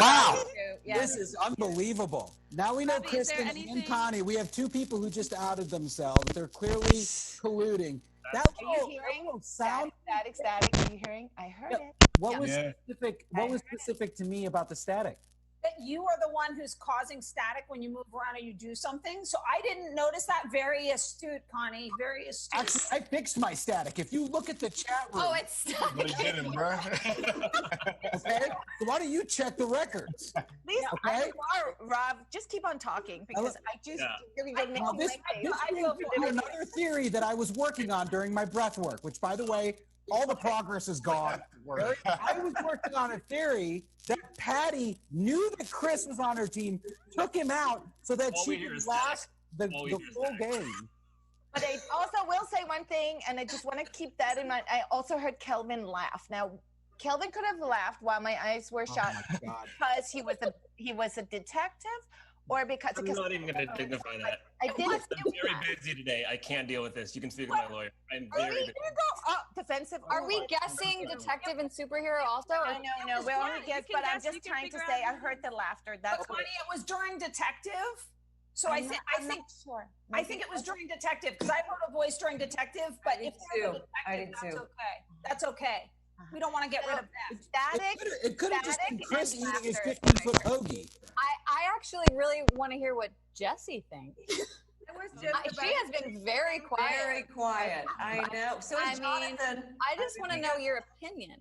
Wow. Yeah. This is unbelievable. Now we know Robbie, Kristen and Connie. We have two people who just outed themselves. They're clearly colluding. That little sound. Static. Are you hearing? I heard it. What was specific? What was specific to me about the static? That you are the one who's causing static when you move around or you do something. So I didn't notice that. Very astute, Connie. Very astute. Actually, I fixed my static. If you look at the chat room. Oh, it's stuck. Okay. So why don't you check the records? Please, okay. Rob, just keep on talking because I just really didn't make This brings me to another theory that I was working on during my breath work, which, by the way, all the progress is gone. I was working on a theory that Patty knew that Chris was on her team, took him out so that she could last the full game. But I also will say one thing, and I just want to keep that in mind. I also heard Kelvin laugh. Now, Kelvin could have laughed while my eyes were shut because he was a detective, or because I'm not even going to dignify that. I'm very busy today. I can't deal with this. You can speak with my lawyer. I'm very busy. Defensive. Are we guessing detective and superhero also? No. We're only guessing, but I'm just trying to say I heard the laughter. That's Connie, it was during detective. So I think it was during detective because I heard a voice during detective. But if I did too. That's okay. That's okay. We don't want to get rid of that. Static. It could have just been Chris eating his 15-foot hoagie. I actually really want to hear what Jessie thinks. She has been very quiet. Very quiet. I know. So I just want to know your opinion.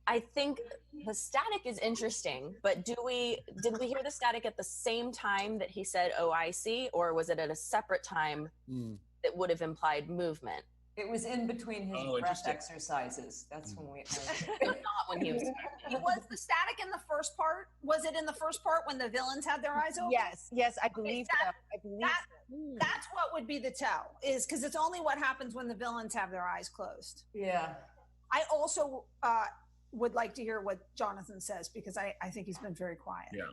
I think the static is interesting, but did we hear the static at the same time that he said, "Oh, I see," or was it at a separate time that would have implied movement? It was in between his breath exercises. That's when we. Not when he was. Was the static in the first part? Was it in the first part when the villains had their eyes open? Yes, I believe so. That's what would be the tell, is because it's only what happens when the villains have their eyes closed. Yeah. I also would like to hear what Jonathan says because I think he's been very quiet. Yeah.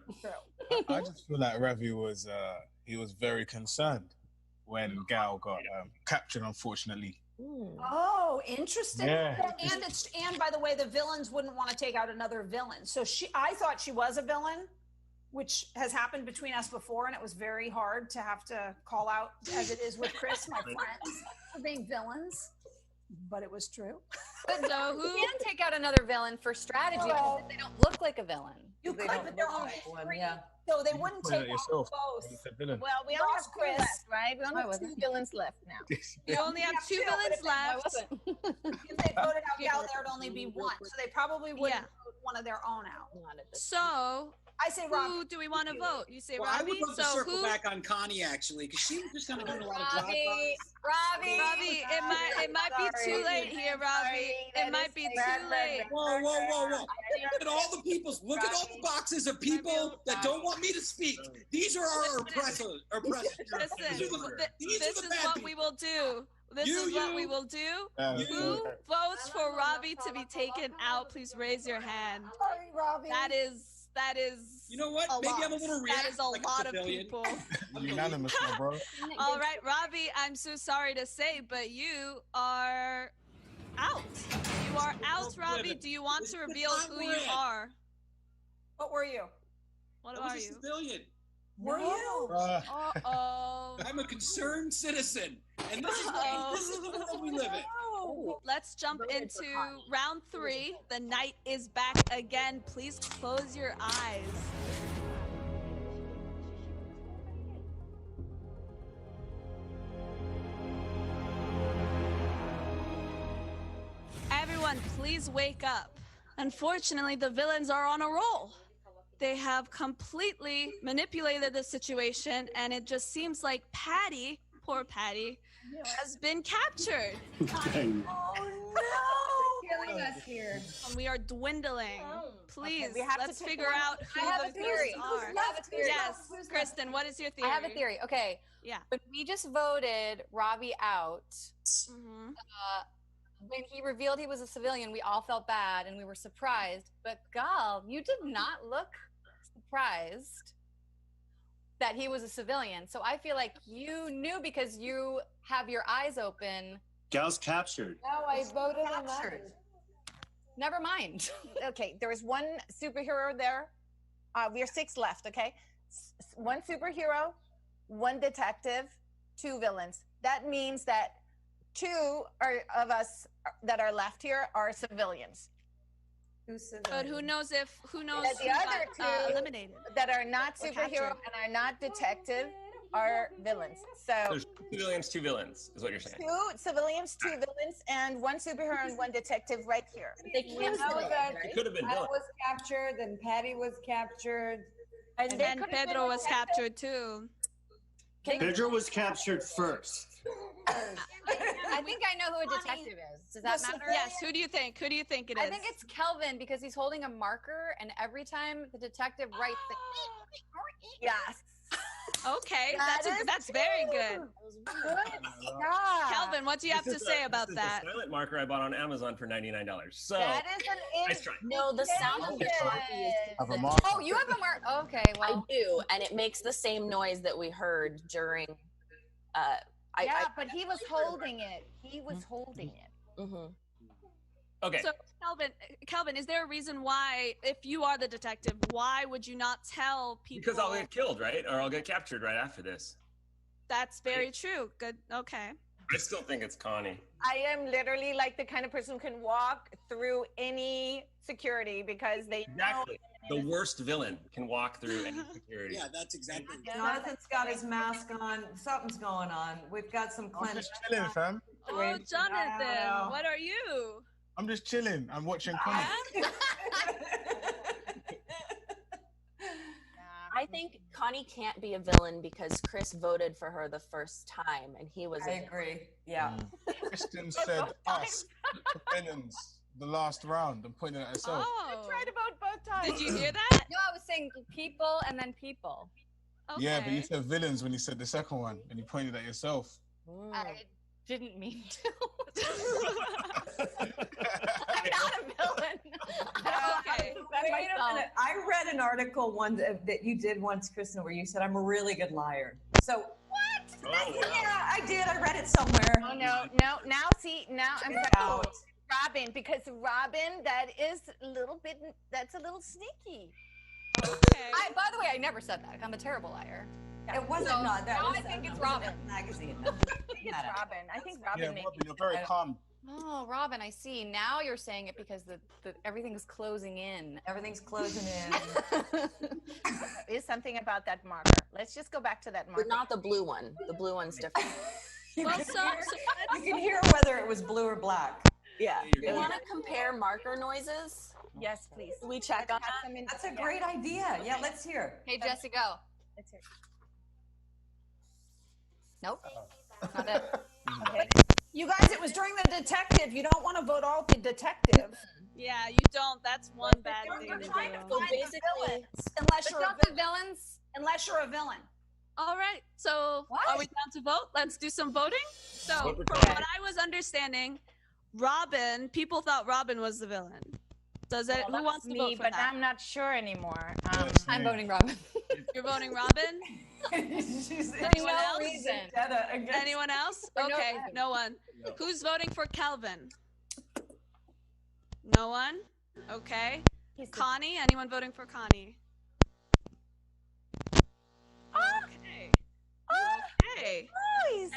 I just feel like Ravi was he was very concerned when Gal got captured, unfortunately. Oh, interesting. Yeah. And by the way, the villains wouldn't want to take out another villain. So I thought she was a villain, which has happened between us before, and it was very hard to have to call out, as it is with Chris, my friends, for being villains. But it was true. But so who can take out another villain for strategy because they don't look like a villain? You could, but they're only three. So they wouldn't take out both. Well, we only have Chris, left, right? We only have two villains left now. You only have two villains left. If they voted out Gal, there would only be one. So they probably wouldn't vote one of their own out. So I say Robbie. Who do we want to vote? You say Well, Robbie? I would love to circle back on Connie, actually, because she was just kind of doing a lot of drive-bys. Robbie, it might be too late here, Robbie. It might be too late. Whoa. Look at all the people. Look at all the boxes of people that don't want me to speak. These are our oppressors. Listen, this is what we will do. This is what we will do. Who votes for Robbie to be taken out? Please raise your hand. Sorry, Robbie. That is. You know what? Maybe I'm a little react. That is a lot of people. Unanimous, my bro. All right, Robbie, I'm so sorry to say, but you are out. You are out, Robbie. Do you want to reveal who you are? What were you? What I are was you? a civilian. Were you? Uh-oh. I'm a concerned citizen, and this is the world we live in. Let's jump into round 3. The night is back again. Please close your eyes. Everyone, please wake up. Unfortunately, the villains are on a roll. They have completely manipulated the situation, and it just seems like Patty, poor Patty, has been captured. Oh no! Killing us here. And we are dwindling. Please, let's figure out who I have the a theory. Yes, Kristen, what is your theory? I have a theory. Okay. Yeah. When we just voted Robbie out, when he revealed he was a civilian, we all felt bad and we were surprised. But Gal, you did not look surprised that he was a civilian. So I feel like you knew because you have your eyes open. Gal's captured. No, I voted on that. Never mind. Okay, there was one superhero there. We are 6 left, okay? 1 superhero, 1 detective, 2 villains. That means that 2 of us that are left here are civilians. But who knows And who the other got, 2 eliminated? that are not Or superhero captured. and are not detective are villains. So There's 2 civilians, 2 villains, is what you're saying. 2 civilians, 2 villains, and 1 superhero and 1 detective right here. They can't know that It could have been I villains. was captured and Patty was captured. And And they then could have Pedro been was detective. captured too. Pedro was captured first. I think I know who a detective is. Does that matter? Yes, who do you think? Who do you think it is? I think it's Kelvin because he's holding a marker, and every time the detective writes the Yes. Okay, That is that's very good. Good job. Calvin, what do you have to say about that? This is a silent marker I bought on Amazon for $99. So That is an nice try. No, the sound of the indication. copy is Have a the- mark. Oh, you have a mark. Okay, I well, do, and it makes the same noise that we heard during. Yeah, but he was holding it. He was holding it. Mhm. Okay. So, Calvin, is there a reason why, if you are the detective, why would you not tell people? Because I'll get killed, right? Or I'll get captured right after this. That's very true. Good. Okay. I still think it's Connie. I am literally like the kind of person who can walk through any security because they Exactly. The worst villain can walk through any security. Yeah, that's exactly. Jonathan's got his mask on. Something's going on. We've got some I'm clenched. just chilling, fam. Oh, Jonathan, know. what are you? I'm just chilling. I'm watching comics. I think Connie can't be a villain because Chris voted for her the first time, and he was. I agree. Yeah. Kristen said us, the villains, the last round, and pointing at herself. Oh. tried to vote both times. Did you hear that? no, I was saying people and then people. Okay. Yeah, but you said villains when you said the second one, and you pointed at yourself. I didn't mean to. I'm not a villain. Okay. Wait a minute. I read an article one that you did once, Kristen, where you said I'm a really good liar. So Oh, wow. yeah, I did. I read it somewhere. Oh no! Now see, now I'm Out. Robin, because Robin, that's a little sneaky. Okay. By the way, I never said that. I'm a terrible liar. It wasn't So, not that. now was I think that it's was Robin. that magazine. I think it's Robin. I think Robin Yeah, made Robin, you're very calm. Oh, Robin, I see. Now you're saying it because the everything's closing in. Everything's closing in. There is something about that marker. Let's just go back to that marker. But not the blue one. The blue one's different. You Well, can so you can hear whether it was blue or black. Yeah. You're You good. want to compare marker noises? Yes, please. Can we check on that? That's a great idea. Yeah, let's hear. Hey, Jesse, go. Let's hear. Nope. Not it. Okay. You guys, it was during the detective. You don't want to vote all the detective yeah, you don't. That's one bad thing to do. So basically, unless But you're a don't the villain. villains? Unless you're a villain. All right. So What? are we down to vote? Let's do some voting. So Vote for from Connie. what I was understanding, Robin, people thought Robin was the villain. Does it? Well, Who wants to me, vote for but that? I'm not sure anymore. Yes, I'm me. voting Robin. You're voting Robin? Anyone no else? reason. Anyone else? For no Okay, reason. no one. Who's voting for Kelvin? No one? Okay. Connie? Anyone voting for Connie? Okay. Okay. Nice.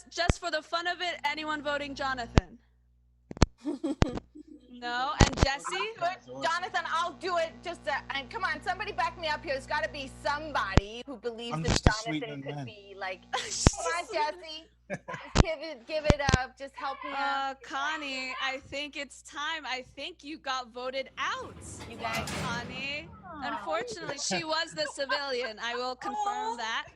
Just for the fun of it, anyone voting Jonathan? No? And Jesse? Jonathan, I'll do it. And come on, somebody back me up here. There's got to be somebody who believes I'm that just a sweet Jonathan young could man. be like. Come on, Jesse. Just give it up. Just help me out. Connie, I think it's time. I think you got voted out. You guys. Connie. Unfortunately, she was the civilian. I will confirm that.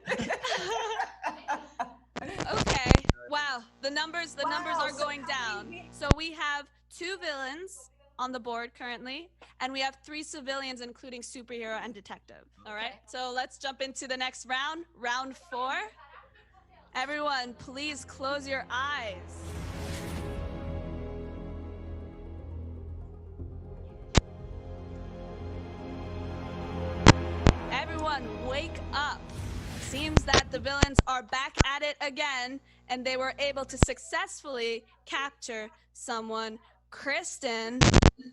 Okay. Wow. The numbers are going down. So we have 2 villains on the board currently, and we have 3 civilians, including superhero and detective. All right. So let's jump into the next round. Round 4. Everyone, please close your eyes. Everyone, wake up. Seems that the villains are back at it again, and they were able to successfully capture someone. Kristen,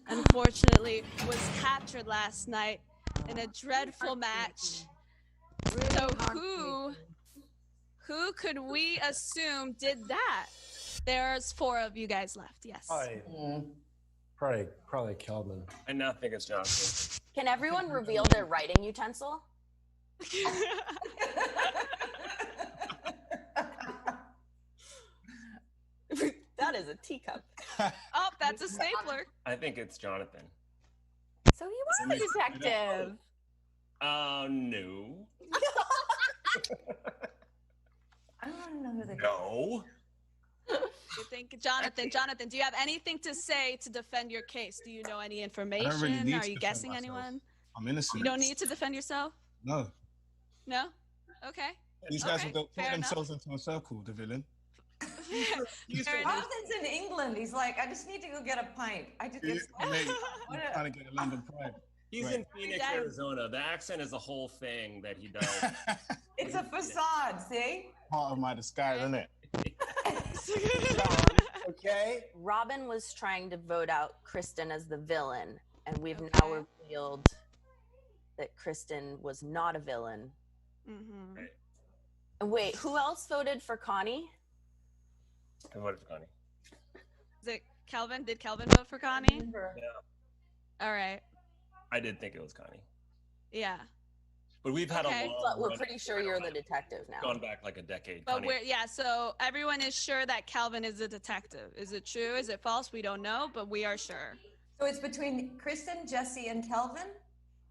unfortunately, was captured last night. in a dreadful match. So who could we assume did that? There's 4 of you guys left. Yes. Probably Kelvin. I now think it's Jonathan. Can everyone reveal their writing utensil? That is a teacup. Oh, that's a stapler. I think it's Jonathan. So you are the detective. No. I don't know who the No. You think Jonathan? Jonathan, do you have anything to say to defend your case? Do you know any information? really need Are to you defend guessing myself. anyone? I'm innocent. You don't need to defend yourself? No. No? Okay. These guys Okay, will go put fair themselves into a circle, the villain. Jonathan's in England. He's like, I just need to go get a pint. I just Mate, I'm trying to get a London Pride. He's Right. in Phoenix, Arizona. The accent is a whole thing that he does. It's a facade, see? Part of my disguise, isn't it? Okay. Robin was trying to vote out Kristen as the villain, and we've now revealed that Kristen was not a villain. Mm-hmm. Right. And wait, who else voted for Connie? I voted for Connie. Is it Kelvin? Did Kelvin vote for Connie? Yeah. All right. I did think it was Connie. Yeah. But we've had Okay. a long But we're run. pretty sure you're the detective now. Gone back like a decade. But Connie. so everyone is sure that Calvin is a detective. Is it true? Is it false? We don't know, but we are sure. So it's between Kristen, Jesse, and Kelvin?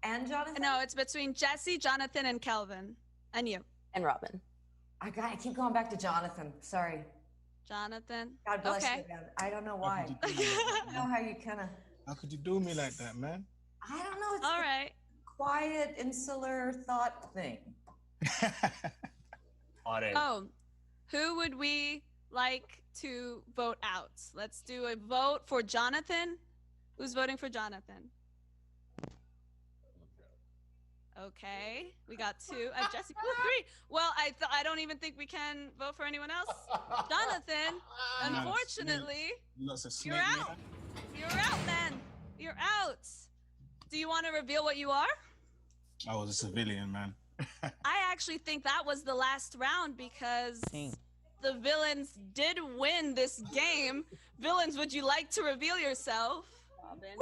And Jonathan? No, it's between Jesse, Jonathan, and Kelvin. And you. And Robin. I keep going back to Jonathan. Sorry. Jonathan. God bless Okay. you, man. I don't know why. I don't know how you kind of... How could you do me like that, man? I don't know. It's All the right. quiet, insular thought thing. Oh, who would we like to vote out? Let's do a vote for Jonathan. Who's voting for Jonathan? Okay, we got 2. Jesse, 3. Well, I don't even think we can vote for anyone else. Jonathan, unfortunately, you're out. You're out, man. You're out. Do you want to reveal what you are? I was a civilian, man. I actually think that was the last round because the villains did win this game. Villains, would you like to reveal yourself? Robin.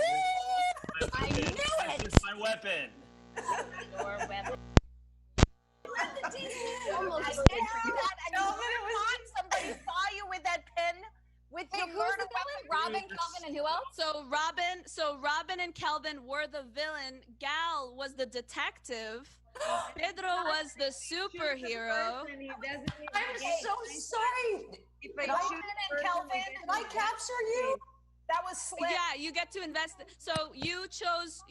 I knew it! This is my weapon. Your weapon. Almost I said that, and you thought somebody saw you with that pen. With Wait, your who's the villain? Robin, Kelvin, and who else? So Robin and Kelvin were the villain. Gal was the detective. Pedro was the superhero. I'm so sorry. Robin and Kelvin, did I capture you? That was slick. Yeah, you get to invest. So you chose.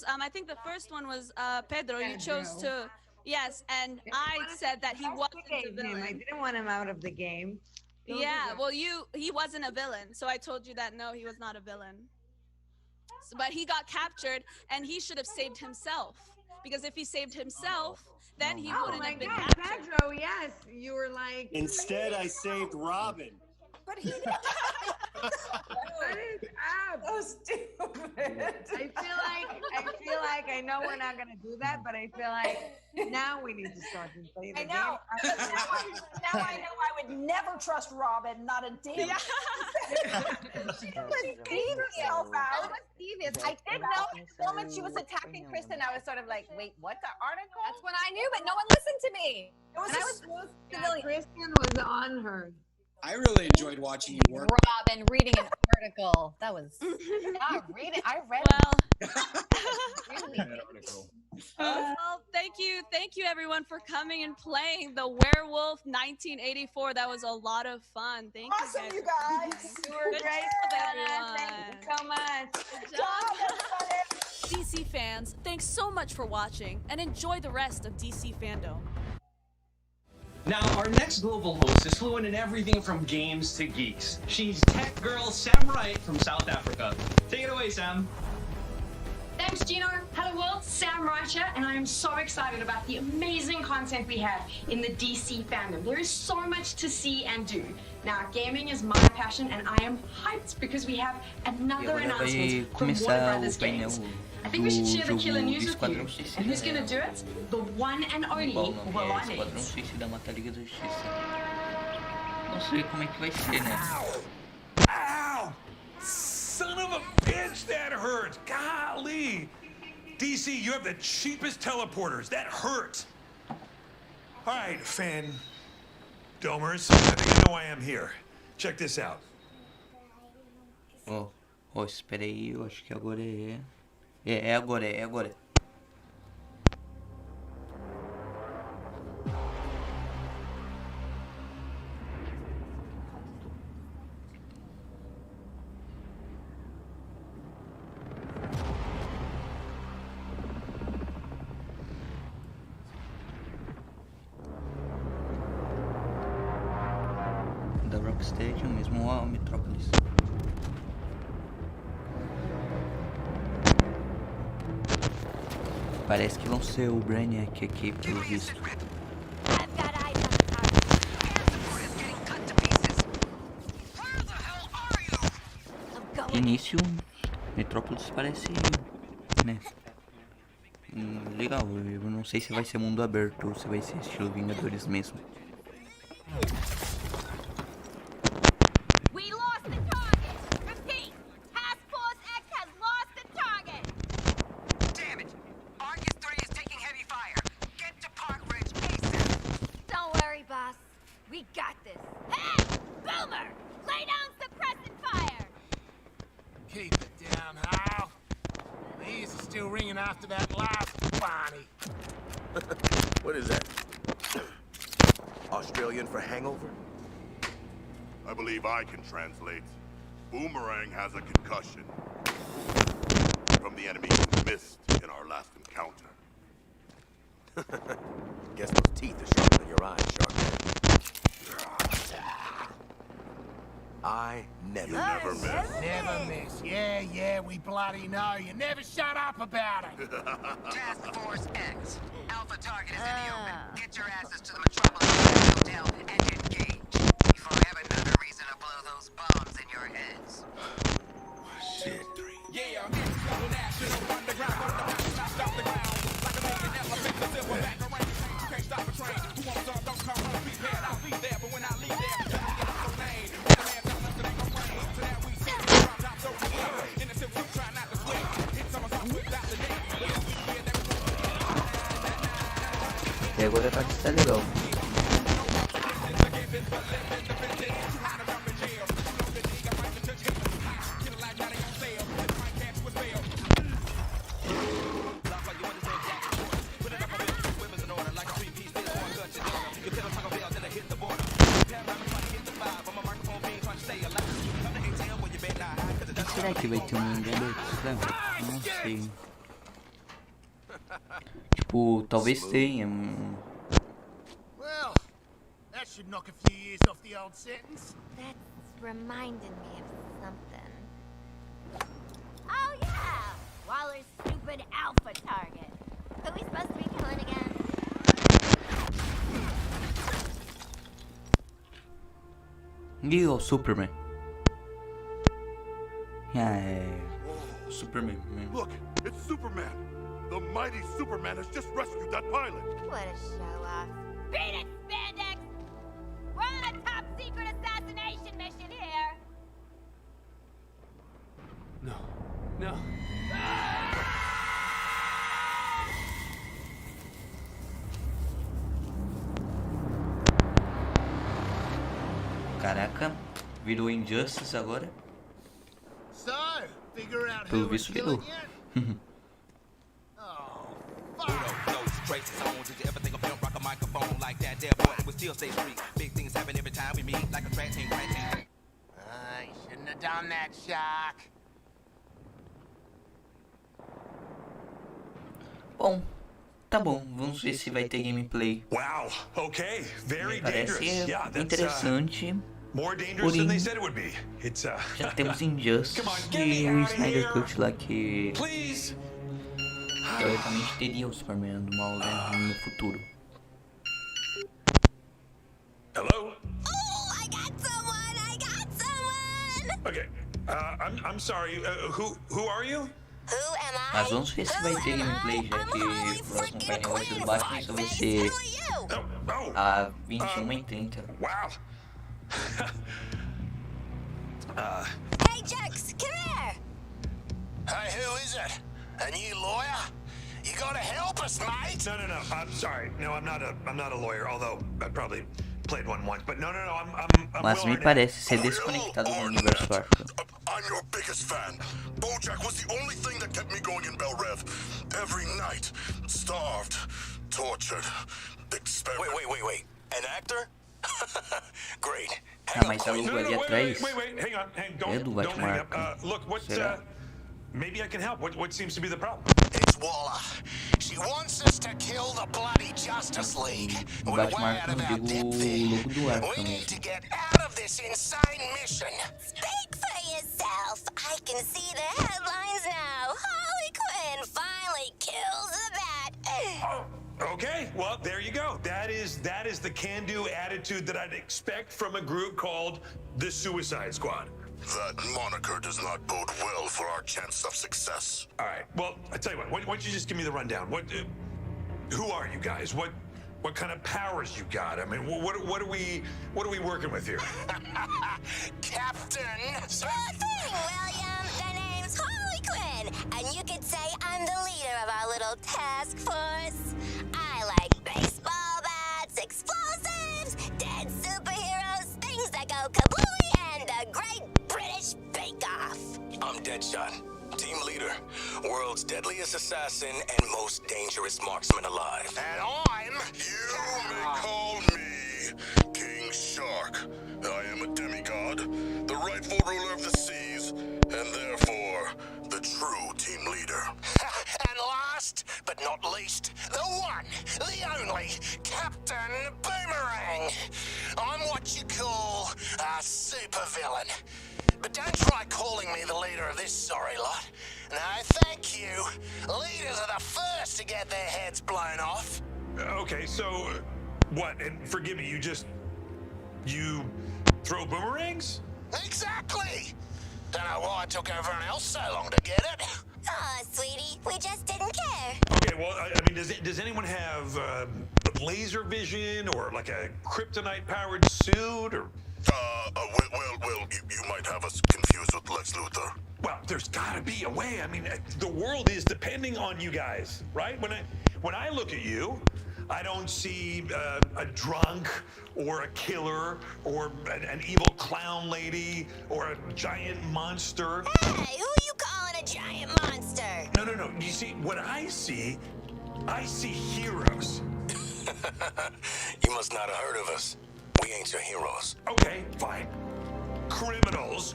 I think the first one was Pedro. You chose to. Yes, and I said that he wasn't the villain. I didn't want him out of the game. Yeah, well, he wasn't a villain, so I told you that no, he was not a villain. So, but he got captured, and he should have saved himself, because if he saved himself, then he wouldn't have been captured. Pedro, yes, you were like. Instead, I saved Robin. But he didn't. What is up? So stupid. I feel like I know we're not gonna do that, but I feel like now we need to start and play the I know. game. Now I know I would never trust Robin, not a damn. Yeah. She was beating herself out. Devious. I did know the moment she was attacking Kristen, I was sort of like, wait, what, the article? That's when I knew, but no one listened to me. It was And a I was smooth Yeah, Kristen was on her. I really enjoyed watching you work. Robin reading an article. That was. I read it. I read Well, thank you everyone for coming and playing the Werewolf 1984. That was a lot of fun. Thank awesome, you you guys. You were great, everyone. Thank you so much. Good job. DC fans, thanks so much for watching, and enjoy the rest of DC Fandome. Now, our next global host is fluent in everything from games to geeks. She's tech girl Sam Wright from South Africa. Take it away, Sam. Thanks, Gino. Hello, world. Sam Raja, and I am so excited about the amazing content we have in the DC fandom. There is so much to see and do. Now, gaming is my passion, and I am hyped because we have another announcement from Warner Brothers Games. I think we should share the killer jogo news do with you. Esquadrão Suicida. And who's gonna do it? The one and only Qual o nome? Will É Esquadrão Suicida mata a Liga da Justiça. Não sei como é que vai ser, né? Ow! Son of a bitch, that hurt! Golly! DC, you have the cheapest teleporters. That hurt! Alright, Fandomers, I think you know why I'm here. Check this out. Ó, espera aí, eu acho que agora é... É agora. Da Rocksteady, mesmo a Metrópolis. Parece que vão ser o Brainiac aqui, pelo visto. Início, Metrópolis parece, né? Legal, eu não sei se vai ser mundo aberto ou se vai ser estilo Vingadores mesmo. What is that? Australian for hangover? I believe I can translate. Boomerang has a concussion from the enemy who missed in our last encounter. Guess those teeth are sharper than your eyes, Sharkman. I never never miss. Never miss. Yeah, we bloody know. You never shut up about it. Task Force X. Alpha target is in the open. Get your asses to the Metropolis Hotel and engage before I have another reason to blow those bombs in your heads. Shit. Yeah, national underground. Stop the ground. Like a million elephants, a silver back around. You can't stop a train. Who wants to don't come run, prepared. I'll be there, but when I leave there, I'm gonna get so lame. E agora a parte tá legal. Será que vai ter um Vingador? Não sei. Tipo, talvez tenha. Well, that should knock a few years off the old sentence. That's reminded me of something. Oh yeah! Waller's stupid alpha target. Who are we supposed to be killing again? E o Superman? Superman. Look, it's Superman. The mighty Superman has just rescued that pilot. What a show-off. Beat it, Spandex! We're on a top-secret assassination mission here. No. Caraca, virou Injustice agora. So, figure out Pelo who visto we're virou. killing yet? Traces on. Did you ever think of him rock a microphone like that? There, boy, it would still stay street. Big things happen every time we meet, like a track team, right team. I shouldn't have done that, Shark. Bom, tá bom. Vamos ver se vai ter gameplay. Wow. Okay. Very Parece dangerous. Yeah, that's interessante. more dangerous than they said it would be. It's Já temos Injustice e o Snyder Cut lá que teoricamente teria o Superman do mal, né, no futuro. Hello? Oh, I got someone! Okay. I'm sorry. Who are you? Mas vamos ver se vai ter gameplay, já que o próximo painel vai ser do Batman, só vai ser a 21h30. Wow. Hey, Jux, come here. Hey, who is it? A new lawyer? You gotta help us, mate. No. I'm sorry. No, I'm not a lawyer. Although I probably played one once. But no. I'm Mas me parece ser desconectado do universo Arkham. I'm your biggest fan. Bojack was the only thing that kept me going in Bel Rev. Every night. Starved. Tortured. Wait. An actor? Great. Ah, mas a logo ali atrás Wait. Hang on. é do Don't Batman hang up. Arkham. Look, what? Será? Maybe I can help. What seems to be the problem? It's Waller. She wants us to kill the bloody Justice League. O We're Batman way out Arkham, of eu our digo depth o here. logo do Arkham We need mesmo. to get out of this insane mission. Speak for yourself. I can see the headlines now. Harley Quinn finally kills the Bat. Okay, well, there you go. That is the can-do attitude that I'd expect from a group called the Suicide Squad. That moniker does not bode well for our chance of success. All right. Well, I tell you what. Why don't you just give me the rundown? Who are you guys? What kind of powers you got? I mean, what are we working with here? Captain. Sure thing, William. The name's Harley Quinn, and you could say I'm the leader of our little task force. I like baseball bats, explosives, dead superheroes, things that go kablooey, and the Great British Bake Off. I'm Deadshot, team leader, world's deadliest assassin and most dangerous marksman alive. And I'm... You may call me King Shark. I am a demigod, the rightful ruler of the seas, and therefore the true team leader. And last but not least, the one, the only, Captain Boomerang. I'm what you call a supervillain. But don't try calling me the leader of this sorry lot. No, thank you. Leaders are the first to get their heads blown off. Okay, so what? And forgive me, you throw boomerangs? Exactly. Don't know why it took everyone else so long to get it. Aw, sweetie, we just didn't care. Okay, well, I mean, does anyone have laser vision or like a kryptonite-powered suit or? Well, you might have us confused with Lex Luthor. Well, there's got to be a way. I mean, the world is depending on you guys, right? When I look at you, I don't see a drunk or a killer or an evil clown lady or a giant monster. Hey, who you calling a giant monster? No. You see, what I see heroes. You must not have heard of us. We ain't your heroes. Okay, fine. Criminals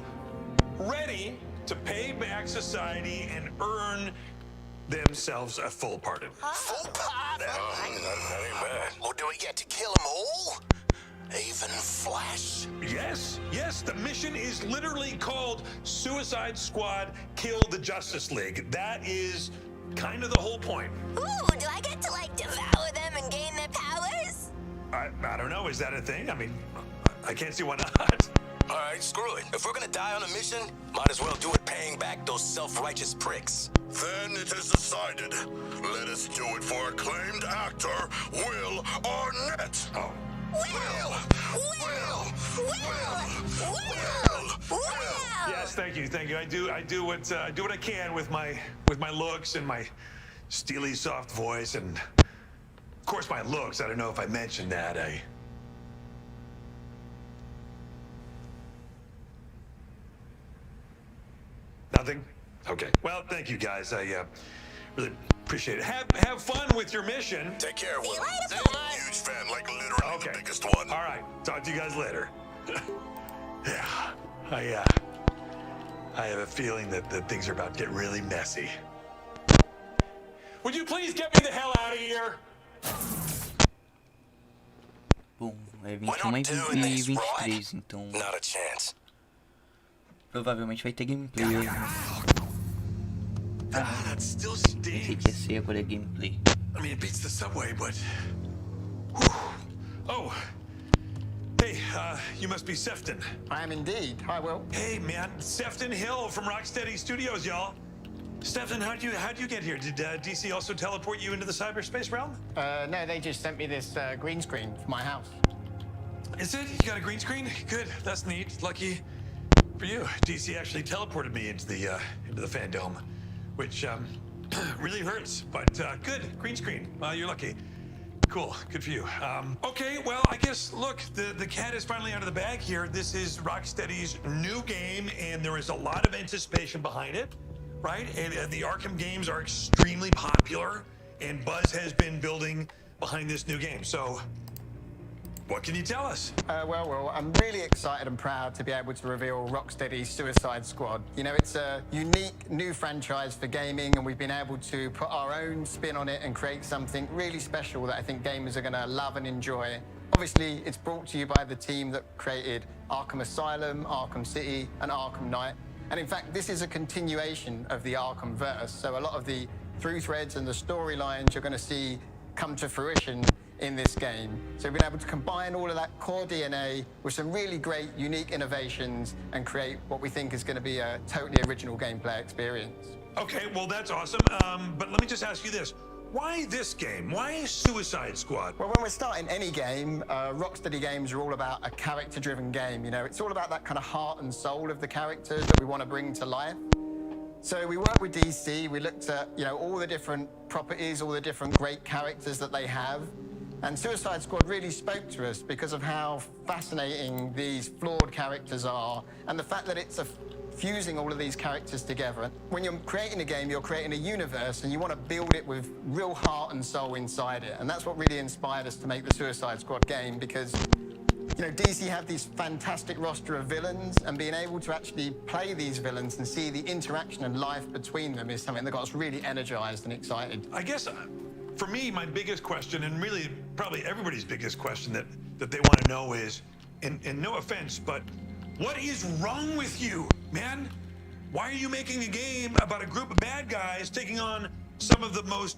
ready to pay back society and earn themselves a full pardon. Full pardon? That ain't bad. Or do we get to kill them all? Even Flash? Yes. The mission is literally called Suicide Squad Kill the Justice League. That is kind of the whole point. Ooh, do I get to, like, devour them and gain their powers? I don't know. Is that a thing? I mean, I can't see why not. All right, screw it. If we're gonna die on a mission, might as well do it paying back those self-righteous pricks. Then it is decided. Let us do it for acclaimed actor Will Arnett. Oh. Will! Yes, thank you. I do what I can with my looks and my steely soft voice and of course my looks. I don't know if I mentioned that. Nothing? Okay. Well, thank you guys. I really appreciate it. Have fun with your mission. Take care, Will. Huge fan, like literally the biggest one. All right. Talk to you guys later. Yeah. I have a feeling that things are about to get really messy. Would you please get me the hell out of here? Bom, é 21 e 23, então Not a chance. provavelmente vai ter gameplay hoje. That still Pensei que ia ser, agora é gameplay. I mean, it beats the subway, but... Oh. Hey, you must be Sefton. I am indeed. Hi, Will. Hey, man. Sefton Hill from Rocksteady Studios, y'all. Stefan, how'd you get here? Did DC also teleport you into the cyberspace realm? No, they just sent me this green screen for my house. Is it? You got a green screen? Good. That's neat. Lucky for you. DC actually teleported me into the Fandome, which really hurts. But good. Green screen. You're lucky. Cool. Good for you. Okay. Well, I guess look, the cat is finally out of the bag here. This is Rocksteady's new game, and there is a lot of anticipation behind it. Right? And the Arkham games are extremely popular, and buzz has been building behind this new game. So, what can you tell us? Well, I'm really excited and proud to be able to reveal Rocksteady's Suicide Squad. You know, it's a unique new franchise for gaming, and we've been able to put our own spin on it and create something really special that I think gamers are going to love and enjoy. Obviously, it's brought to you by the team that created Arkham Asylum, Arkham City, and Arkham Knight. And in fact, this is a continuation of the Arkham verse. So a lot of the through threads and the storylines you're going to see come to fruition in this game. So we've been able to combine all of that core DNA with some really great, unique innovations and create what we think is going to be a totally original gameplay experience. Okay, well, that's awesome. But let me just ask you this. Why this game? Why Suicide Squad? Well, when we're starting any game, Rocksteady games are all about a character-driven game. You know, it's all about that kind of heart and soul of the characters that we want to bring to life. So we worked with DC. We looked at, you know, all the different properties, all the different great characters that they have. And Suicide Squad really spoke to us because of how fascinating these flawed characters are and the fact that it's fusing all of these characters together. When you're creating a game, you're creating a universe, and you want to build it with real heart and soul inside it. And that's what really inspired us to make the Suicide Squad game, because, you know, DC have this fantastic roster of villains, and being able to actually play these villains and see the interaction and life between them is something that got us really energized and excited. I guess for me, my biggest question, and really probably everybody's biggest question that they want to know is, and no offense, but what is wrong with you, man? Why are you making a game about a group of bad guys taking on some of the most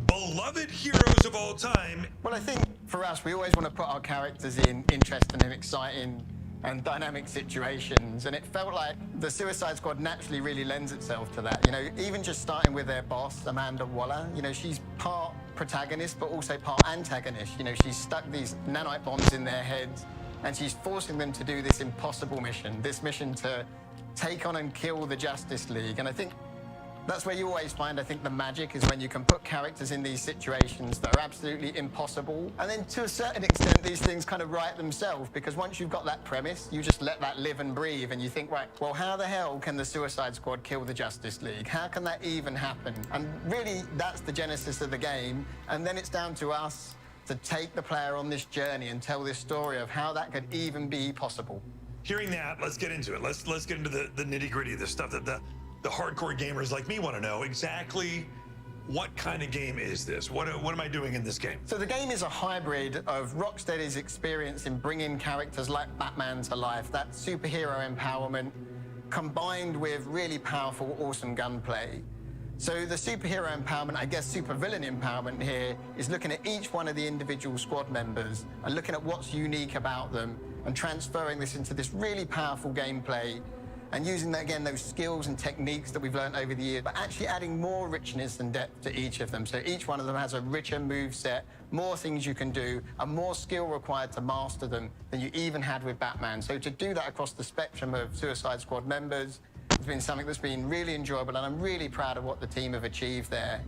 beloved heroes of all time? Well, I think for us, we always want to put our characters in interesting and exciting and dynamic situations, and it felt like the Suicide Squad naturally really lends itself to that. You know, even just starting with their boss, Amanda Waller, you know, she's part protagonist but also part antagonist. You know, she's stuck these nanite bombs in their heads, and she's forcing them to do this impossible mission, this mission to take on and kill the Justice League. And I think that's where you always find, I think, the magic is when you can put characters in these situations that are absolutely impossible. And then to a certain extent, these things kind of write themselves, because once you've got that premise, you just let that live and breathe, and you think, right, well, how the hell can the Suicide Squad kill the Justice League? How can that even happen? And really, that's the genesis of the game. And then it's down to us to take the player on this journey and tell this story of how that could even be possible. Hearing that, let's get into it. Let's get into the nitty-gritty, the stuff that the hardcore gamers like me want to know. Exactly what kind of game is this? What am I doing in this game? So the game is a hybrid of Rocksteady's experience in bringing characters like Batman to life, that superhero empowerment, combined with really powerful, awesome gunplay. So the superhero empowerment, I guess supervillain empowerment here, is looking at each one of the individual squad members and looking at what's unique about them and transferring this into this really powerful gameplay and using, again, those skills and techniques that we've learned over the years, but actually adding more richness and depth to each of them. So each one of them has a richer move set, more things you can do, and more skill required to master them than you even had with Batman. So to do that across the spectrum of Suicide Squad members, it's been something that's been really enjoyable, and I'm really proud of what the team have achieved there.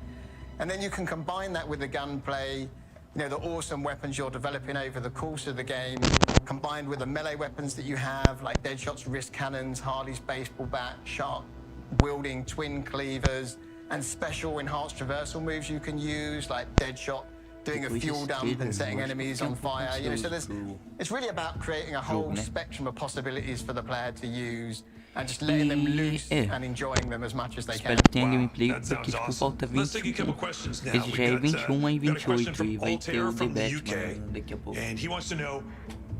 And then you can combine that with the gunplay, you know, the awesome weapons you're developing over the course of the game, combined with the melee weapons that you have, like Deadshot's wrist cannons, Harley's baseball bat, sharp-wielding twin cleavers, and special enhanced traversal moves you can use, like Deadshot doing a fuel dump and setting enemies on fire. You know, so it's really about creating a whole spectrum of possibilities for the player to use, and just letting them loose and enjoying them as much as they can. Espero que tenha gameplay, porque tipo falta 21. Esse já é 21 e 28 e vai ter o The Batman daqui a pouco. And he wants to know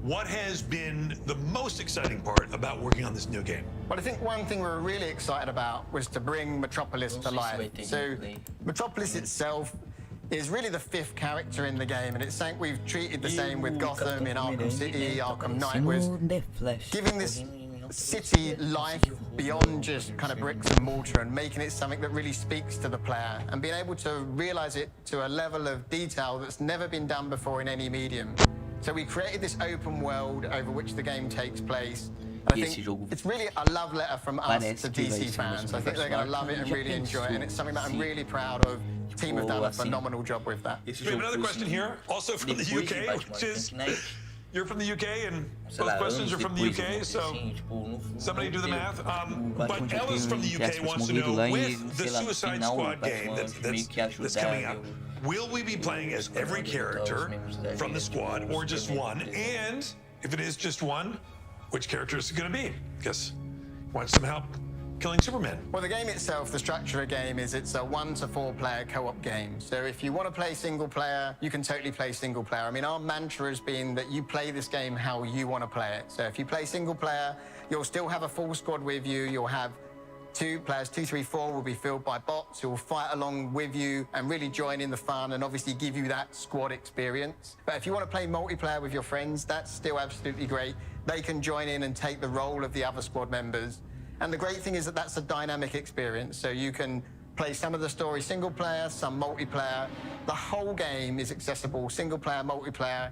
what has been the most exciting part about working on this new game. Well, I think one thing we were really excited about was to bring Metropolis to life. So Metropolis itself is really the 5th character in the game, and it's something we've treated the same with Gotham in Arkham City, Arkham Knight, was giving this city life beyond just kind of bricks and mortar and making it something that really speaks to the player and being able to realize it to a level of detail that's never been done before in any medium. So we created this open world over which the game takes place. And I think it's really a love letter from us to DC fans. I think they're going to love it and really enjoy it, and it's something that I'm really proud of. The team have done a phenomenal job with that. We have another question here, also from the UK, which is, you're from the UK, and both questions are from the UK, so somebody do the math. But Ella's from the UK wants to know, with the Suicide Squad game that's coming up, will we be playing as every character from the squad or just one? And if it is just one, which character is it going to be? Guess want some help killing Superman. Well, the game itself, the structure of the game is it's a 1 to 4 player co-op game. So if you want to play single player, you can totally play single player. I mean, our mantra has been that you play this game how you want to play it. So if you play single player, you'll still have a full squad with you. You'll have 2 players, 2, 3, 4 will be filled by bots who will fight along with you and really join in the fun and obviously give you that squad experience. But if you want to play multiplayer with your friends, that's still absolutely great. They can join in and take the role of the other squad members. And the great thing is that that's a dynamic experience. So you can play some of the story single player, some multiplayer. The whole game is accessible, single player, multiplayer,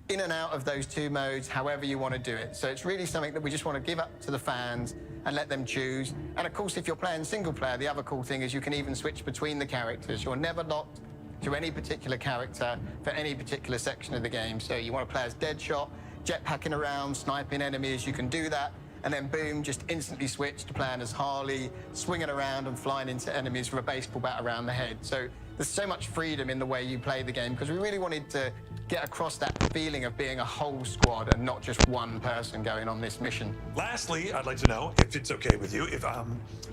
in and out of those 2 modes, however you want to do it. So it's really something that we just want to give up to the fans and let them choose. And of course, if you're playing single player, the other cool thing is you can even switch between the characters. You're never locked to any particular character for any particular section of the game. So you want to play as Deadshot, jetpacking around, sniping enemies, you can do that. And then boom, just instantly switch to playing as Harley, swinging around and flying into enemies with a baseball bat around the head. So there's so much freedom in the way you play the game because we really wanted to get across that feeling of being a whole squad and not just one person going on this mission. Lastly, I'd like to know, if it's okay with you, if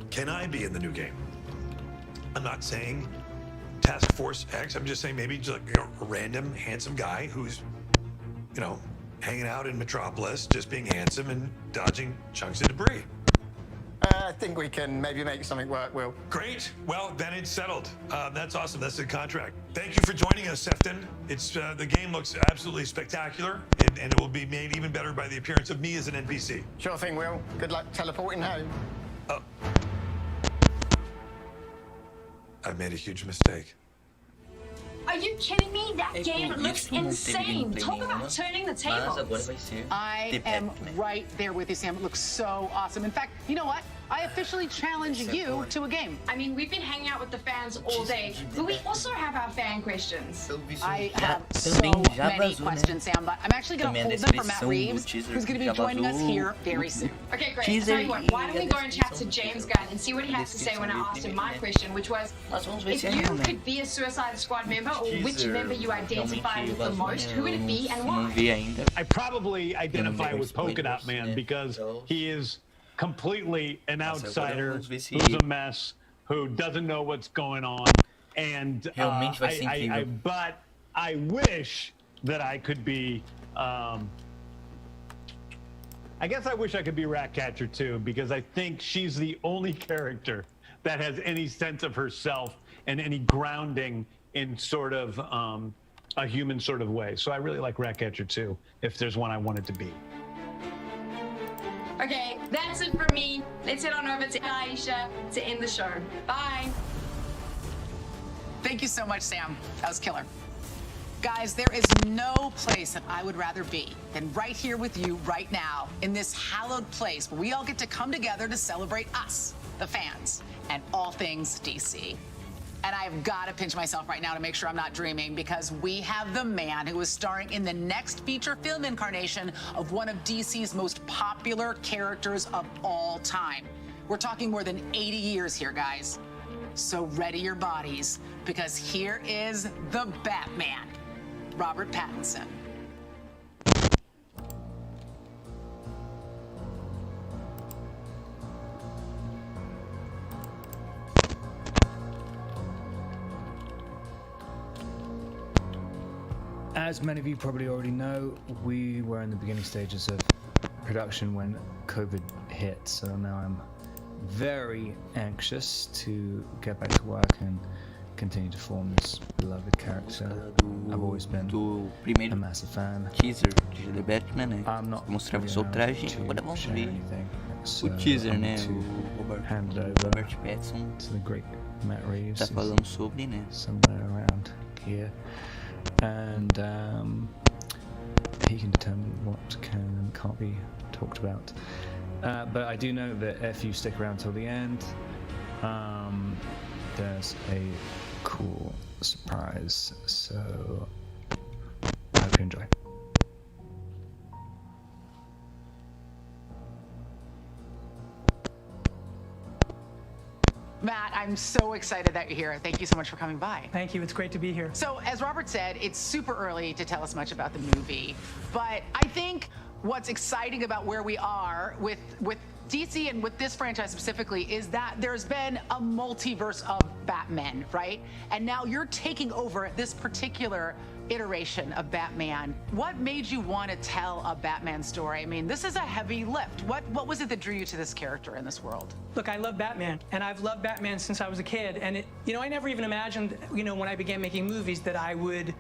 can I be in the new game? I'm not saying Task Force X, I'm just saying maybe just like a random handsome guy who's, you know, hanging out in Metropolis, just being handsome and dodging chunks of debris. I think we can maybe make something work, Will. Great. Well, then it's settled. That's awesome. That's the contract. Thank you for joining us, Sefton. It's the game looks absolutely spectacular, and it will be made even better by the appearance of me as an NPC. Sure thing, Will. Good luck teleporting home. I've made a huge mistake. Are you kidding me? That game looks insane. Talk about turning the tables. I am right there with you, Sam. It looks so awesome. In fact, you know what? I officially challenge you to a game. I mean, we've been hanging out with the fans all day, but we also have our fan questions. I have so many questions, Sam, but I'm actually going to hold them for Matt Reeves, who's going to be joining us here very soon. Okay, great. I'll tell you what, why don't we go and chat to James Gunn and see what he has to say when I asked him my question, which was, if you could be a Suicide Squad member, or which member you identify with the most, who would it be and why? I probably identify with Polka Dot Man because he is completely an outsider who's a mess, who doesn't know what's going on, and but I wish that I could be I guess I wish I could be Ratcatcher too, because I think she's the only character that has any sense of herself and any grounding in sort of a human sort of way. So I really like Ratcatcher too, if there's one I wanted to be. Okay, that's it for me. Let's head on over to Aisha to end the show. Bye. Thank you so much, Sam. That was killer. Guys, there is no place that I would rather be than right here with you right now in this hallowed place where we all get to come together to celebrate us, the fans, and all things DC. And I've got to pinch myself right now to make sure I'm not dreaming, because we have the man who is starring in the next feature film incarnation of one of DC's most popular characters of all time. We're talking more than 80 years here, guys. So ready your bodies, because here is the Batman, Robert Pattinson. As many of you probably already know, we were in the beginning stages of production when COVID hit, so now I'm very anxious to get back to work and continue to form this beloved character. I've always been a massive fan. Teaser de Batman, né? Mostrava o seu traje, agora vamos ver So teaser, né? To hand it over Robert Pattinson to the great Matt Reeves. Tá falando sobre, né? Somewhere around here, and he can determine what can and can't be talked about. But I do know that if you stick around till the end, there's a cool surprise. So I hope you enjoy. Matt, I'm so excited that you're here. Thank you so much for coming by. Thank you. It's great to be here. So, as Robert said, it's super early to tell us much about the movie, but I think what's exciting about where we are with DC and with this franchise specifically is that there's been a multiverse of Batman, right? And now you're taking over this particular iteration of Batman. What made you want to tell a Batman story? I mean, this is a heavy lift. What was it that drew you to this character in this world? Look, I love Batman, and I've loved Batman since I was a kid. And I never even imagined, when I began making movies, that I would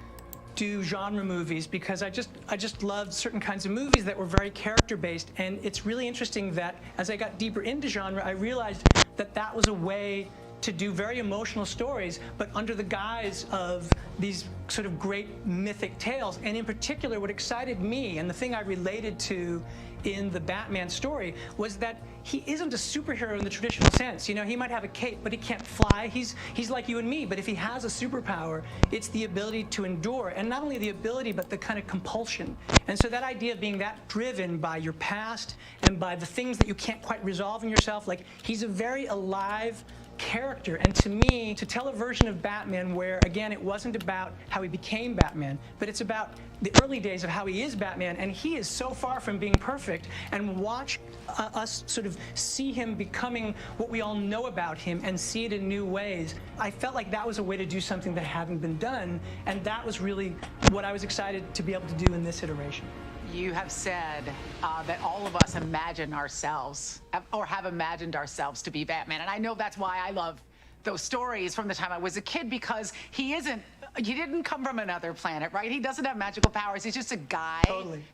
do genre movies, because I just loved certain kinds of movies that were very character based. And it's really interesting that as I got deeper into genre, I realized that that was a way to do very emotional stories, but under the guise of these sort of great mythic tales. And in particular, what excited me, and the thing I related to in the Batman story, was that he isn't a superhero in the traditional sense. He might have a cape, but he can't fly. He's like you and me, but if he has a superpower, it's the ability to endure. And not only the ability, but the kind of compulsion. And so that idea of being that driven by your past and by the things that you can't quite resolve in yourself, like, he's a very alive character. And to me, to tell a version of Batman where, again, it wasn't about how he became Batman, but it's about the early days of how he is Batman, and he is so far from being perfect, and watch us sort of see him becoming what we all know about him and see it in new ways. I felt like that was a way to do something that hadn't been done, and that was really what I was excited to be able to do in this iteration. You have said that all of us imagine ourselves, or have imagined ourselves to be Batman. And I know that's why I love those stories from the time I was a kid, because he didn't come from another planet, right? He doesn't have magical powers. He's just a guy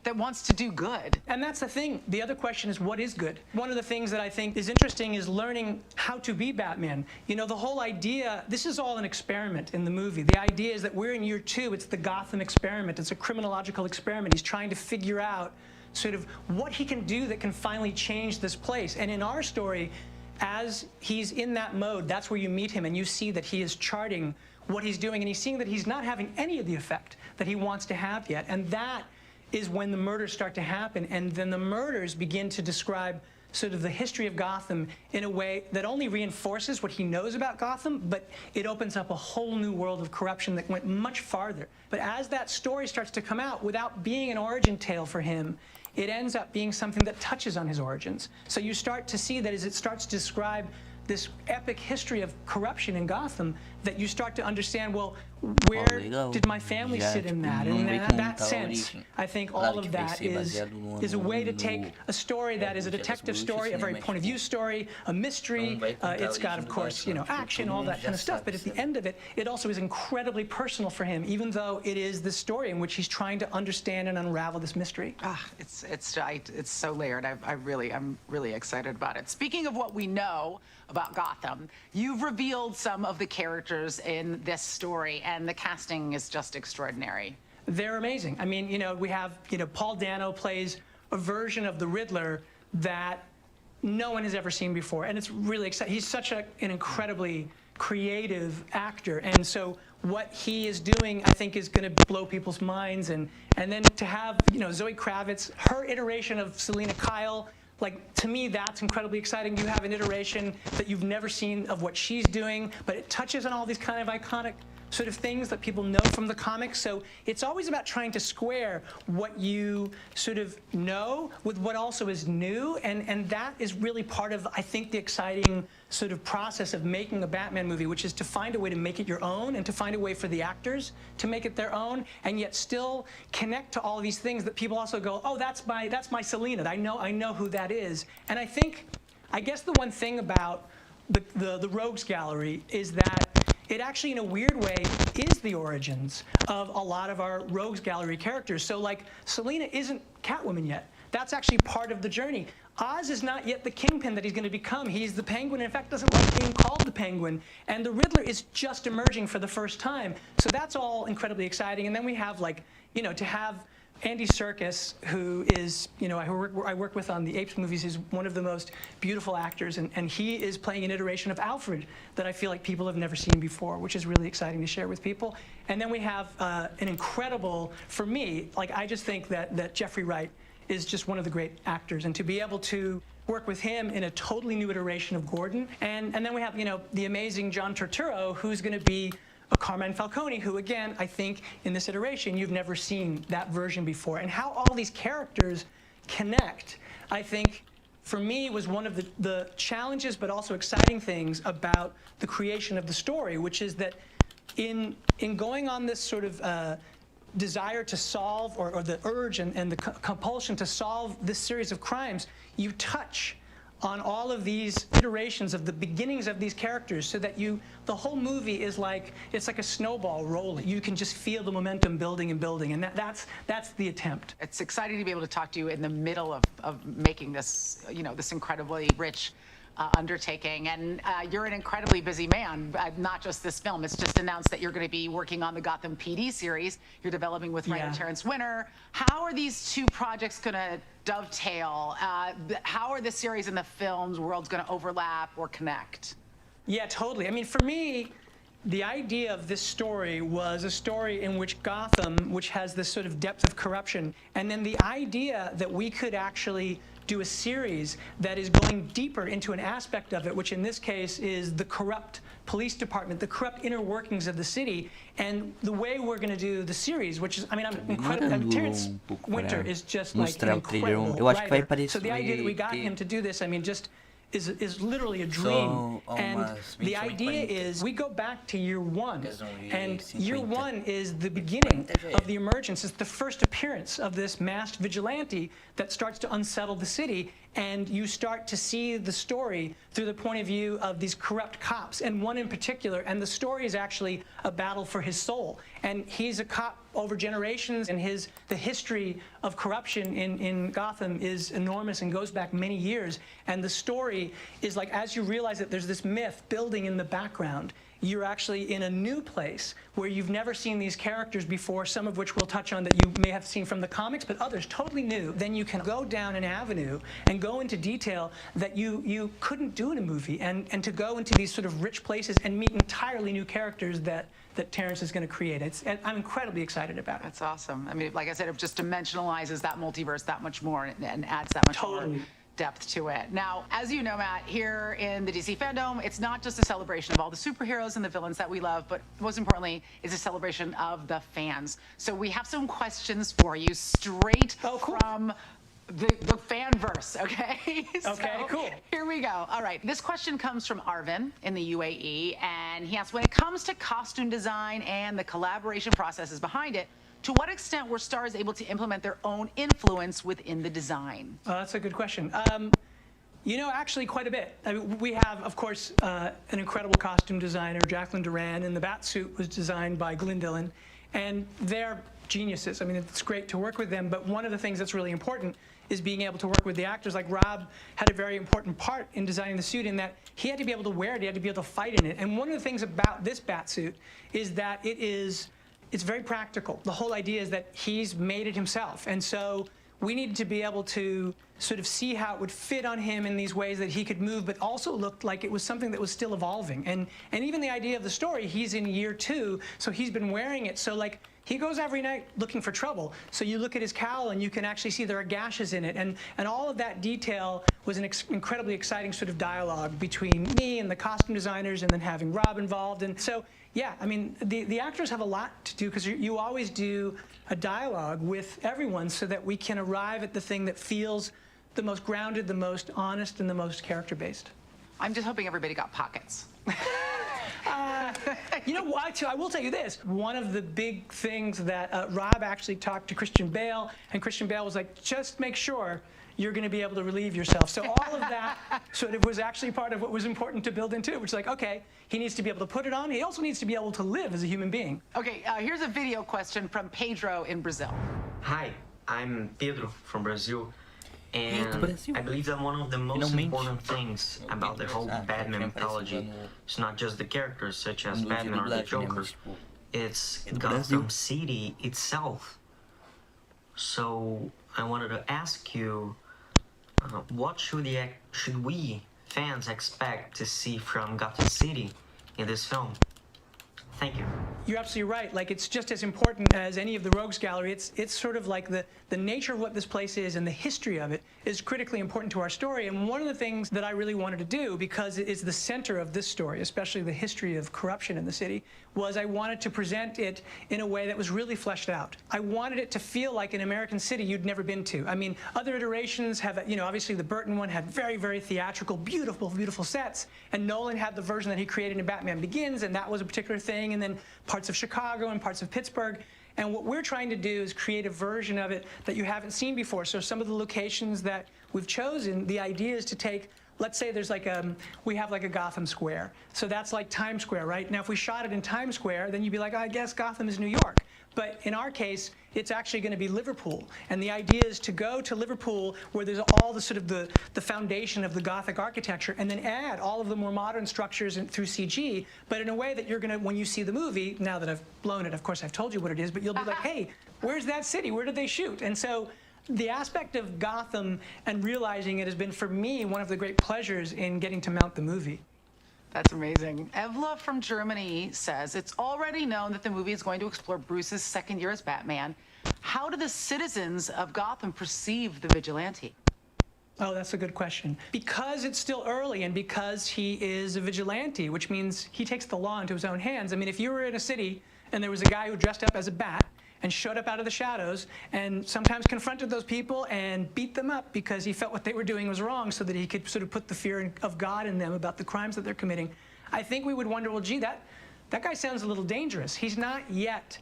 that wants to do good. And that's the thing. The other question is, what is good? One of the things that I think is interesting is learning how to be Batman. The whole idea, this is all an experiment in the movie. The idea is that we're in year 2. It's the Gotham experiment. It's a criminological experiment. He's trying to figure out sort of what he can do that can finally change this place. And in our story, as he's in that mode, that's where you meet him, and you see that he is charting what he's doing, and he's seeing that he's not having any of the effect that he wants to have yet. And that is when the murders start to happen, and then the murders begin to describe sort of the history of Gotham in a way that only reinforces what he knows about Gotham, but it opens up a whole new world of corruption that went much farther. But as that story starts to come out, without being an origin tale for him, it ends up being something that touches on his origins. So you start to see that as it starts to describe this epic history of corruption in Gotham, that you start to understand, well, where did my family sit in that? And in that sense, I think all of that is a way to take a story that is a detective story, a very point of view story, a mystery. It's got, of course, action, all that kind of stuff. But at the end of it, it also is incredibly personal for him, even though it is the story in which he's trying to understand and unravel this mystery. It's so layered. I'm really excited about it. Speaking of what we know about Gotham, you've revealed some of the characters in this story, and the casting is just extraordinary. They're amazing. I mean, we have, Paul Dano plays a version of the Riddler that no one has ever seen before, and it's really exciting. He's such an incredibly creative actor, and so what he is doing, I think, is going to blow people's minds, and then to have, Zoe Kravitz, her iteration of Selina Kyle, like, to me, that's incredibly exciting. You have an iteration that you've never seen of what she's doing, but it touches on all these kind of iconic sort of things that people know from the comics. So it's always about trying to square what you sort of know with what also is new, and that is really part of, I think, the exciting sort of process of making a Batman movie, which is to find a way to make it your own, and to find a way for the actors to make it their own, and yet still connect to all of these things that people also go, oh, that's my Selina. I know who that is. And I guess the one thing about the Rogues Gallery is that it actually, in a weird way, is the origins of a lot of our Rogues Gallery characters. So, like, Selina isn't Catwoman yet. that's actually part of the journey. Oz is not yet the kingpin that he's going to become. He's the Penguin, in fact, doesn't like being called the Penguin. And the Riddler is just emerging for the first time. So that's all incredibly exciting. And then we have, like, you know, to have Andy Serkis, who is, you know, I work with on the Apes movies, is one of the most beautiful actors, and he is playing an iteration of Alfred that I feel like people have never seen before, which is really exciting to share with people. And then we have an incredible, for me, like, I just think that Jeffrey Wright is just one of the great actors, and to be able to work with him in a totally new iteration of Gordon. And then we have, you know, the amazing John Turturro, who's going to be a Carmine Falcone, who, again, I think in this iteration, you've never seen that version before. And how all these characters connect, I think, for me, was one of the challenges, but also exciting things about the creation of the story, which is that in going on this sort of desire to solve, or the urge and the compulsion to solve this series of crimes, you touch on all of these iterations of the beginnings of these characters, so that the whole movie is like, it's like a snowball rolling. You can just feel the momentum building and building, and that's the attempt. It's exciting to be able to talk to you in the middle of making this, you know, this incredibly rich undertaking. And you're an incredibly busy man, not just this film. It's just announced that you're going to be working on the Gotham PD series you're developing with writer Terrence Winter. How are these two projects going to dovetail? How are the series and the film's worlds going to overlap or connect? Yeah, totally. I mean, for me, the idea of this story was a story in which Gotham, which has this sort of depth of corruption, and then the idea that we could actually do a series that is going deeper into an aspect of it, which in this case is the corrupt police department, the corrupt inner workings of the city, and the way we're going to do the series, which is, I mean, I'm incredible. Terrence Winter is just like an incredible writer. So the idea that we got him to do this, I mean, just is literally a dream. And the idea is we go back to year one, and year one is the beginning of the emergence. It's the first appearance of this masked vigilante that starts to unsettle the city, and you start to see the story through the point of view of these corrupt cops, and one in particular, and the story is actually a battle for his soul. And he's a cop over generations, and the history of corruption in Gotham is enormous and goes back many years. And the story is like, as you realize that there's this myth building in the background, you're actually in a new place where you've never seen these characters before, some of which we'll touch on that you may have seen from the comics, but others totally new. Then you can go down an avenue and go into detail that you couldn't do in a movie, and to go into these sort of rich places and meet entirely new characters that Terrence is going to create. I'm incredibly excited about it. That's awesome. I mean, like I said, it just dimensionalizes that multiverse that much more and adds that much more depth to it. Now, as you know, Matt, here in the DC Fandome, it's not just a celebration of all the superheroes and the villains that we love, but most importantly, it's a celebration of the fans. So we have some questions for you straight from the fanverse, okay? Okay, cool. Here we go. All right, this question comes from Arvin in the UAE, and he asks, when it comes to costume design and the collaboration processes behind it, to what extent were stars able to implement their own influence within the design? That's a good question. You know, actually quite a bit. I mean, we have, of course, an incredible costume designer, Jacqueline Duran, and the bat suit was designed by Glyn Dillon, and they're geniuses. I mean, it's great to work with them, but one of the things that's really important is being able to work with the actors. Like Rob had a very important part in designing the suit, in that he had to be able to wear it, he had to be able to fight in it. And one of the things about this bat suit is that it's very practical. The whole idea is that he's made it himself. And so we needed to be able to sort of see how it would fit on him in these ways that he could move, but also looked like it was something that was still evolving. And even the idea of the story, he's in year 2, so he's been wearing it. So like, he goes every night looking for trouble. So you look at his cowl and you can actually see there are gashes in it. And all of that detail was an incredibly exciting sort of dialogue between me and the costume designers, and then having Rob involved. And so, yeah, I mean, the actors have a lot to do, because you always do a dialogue with everyone so that we can arrive at the thing that feels the most grounded, the most honest, and the most character-based. I'm just hoping everybody got pockets. You know, I will tell you this. One of the big things that Rob actually talked to Christian Bale, and Christian Bale was like, just make sure you're going to be able to relieve yourself. So all of that sort of was actually part of what was important to build into it, which is like, okay, he needs to be able to put it on. He also needs to be able to live as a human being. Okay, here's a video question from Pedro in Brazil. Hi, I'm Pedro from Brazil. And I believe that one of the most important things about the whole Batman mythology is not just the characters such as Batman or the Joker, it's Gotham City itself. So I wanted to ask you, what should we fans expect to see from Gotham City in this film? Thank you. You're absolutely right. Like, it's just as important as any of the Rogues Gallery. It's sort of like the nature of what this place is and the history of it is critically important to our story. And one of the things that I really wanted to do, because it is the center of this story, especially the history of corruption in the city, was I wanted to present it in a way that was really fleshed out. I wanted it to feel like an American city you'd never been to. I mean, other iterations have, you know, obviously the Burton one had very, very theatrical, beautiful, beautiful sets. And Nolan had the version that he created in Batman Begins, and that was a particular thing. And then parts of Chicago and parts of Pittsburgh. And what we're trying to do is create a version of it that you haven't seen before. So some of the locations that we've chosen, the idea is to take, let's say there's like we have like a Gotham Square. So that's like Times Square, right? Now, if we shot it in Times Square, then you'd be like, oh, I guess Gotham is New York. But in our case, it's actually going to be Liverpool. And the idea is to go to Liverpool where there's all the sort of the foundation of the Gothic architecture and then add all of the more modern structures through CG, but in a way that you're going to, when you see the movie, now that I've blown it, of course I've told you what it is, but you'll be like, hey, where's that city? Where did they shoot? And so the aspect of Gotham and realizing it has been, for me, one of the great pleasures in getting to mount the movie. That's amazing. Evla from Germany says, it's already known that the movie is going to explore Bruce's second year as Batman. How do the citizens of Gotham perceive the vigilante? Oh, that's a good question. Because it's still early and because he is a vigilante, which means he takes the law into his own hands. I mean, if you were in a city and there was a guy who dressed up as a bat and showed up out of the shadows and sometimes confronted those people and beat them up because he felt what they were doing was wrong so that he could sort of put the fear of God in them about the crimes that they're committing, I think we would wonder, well, gee, that guy sounds a little dangerous. He's not yet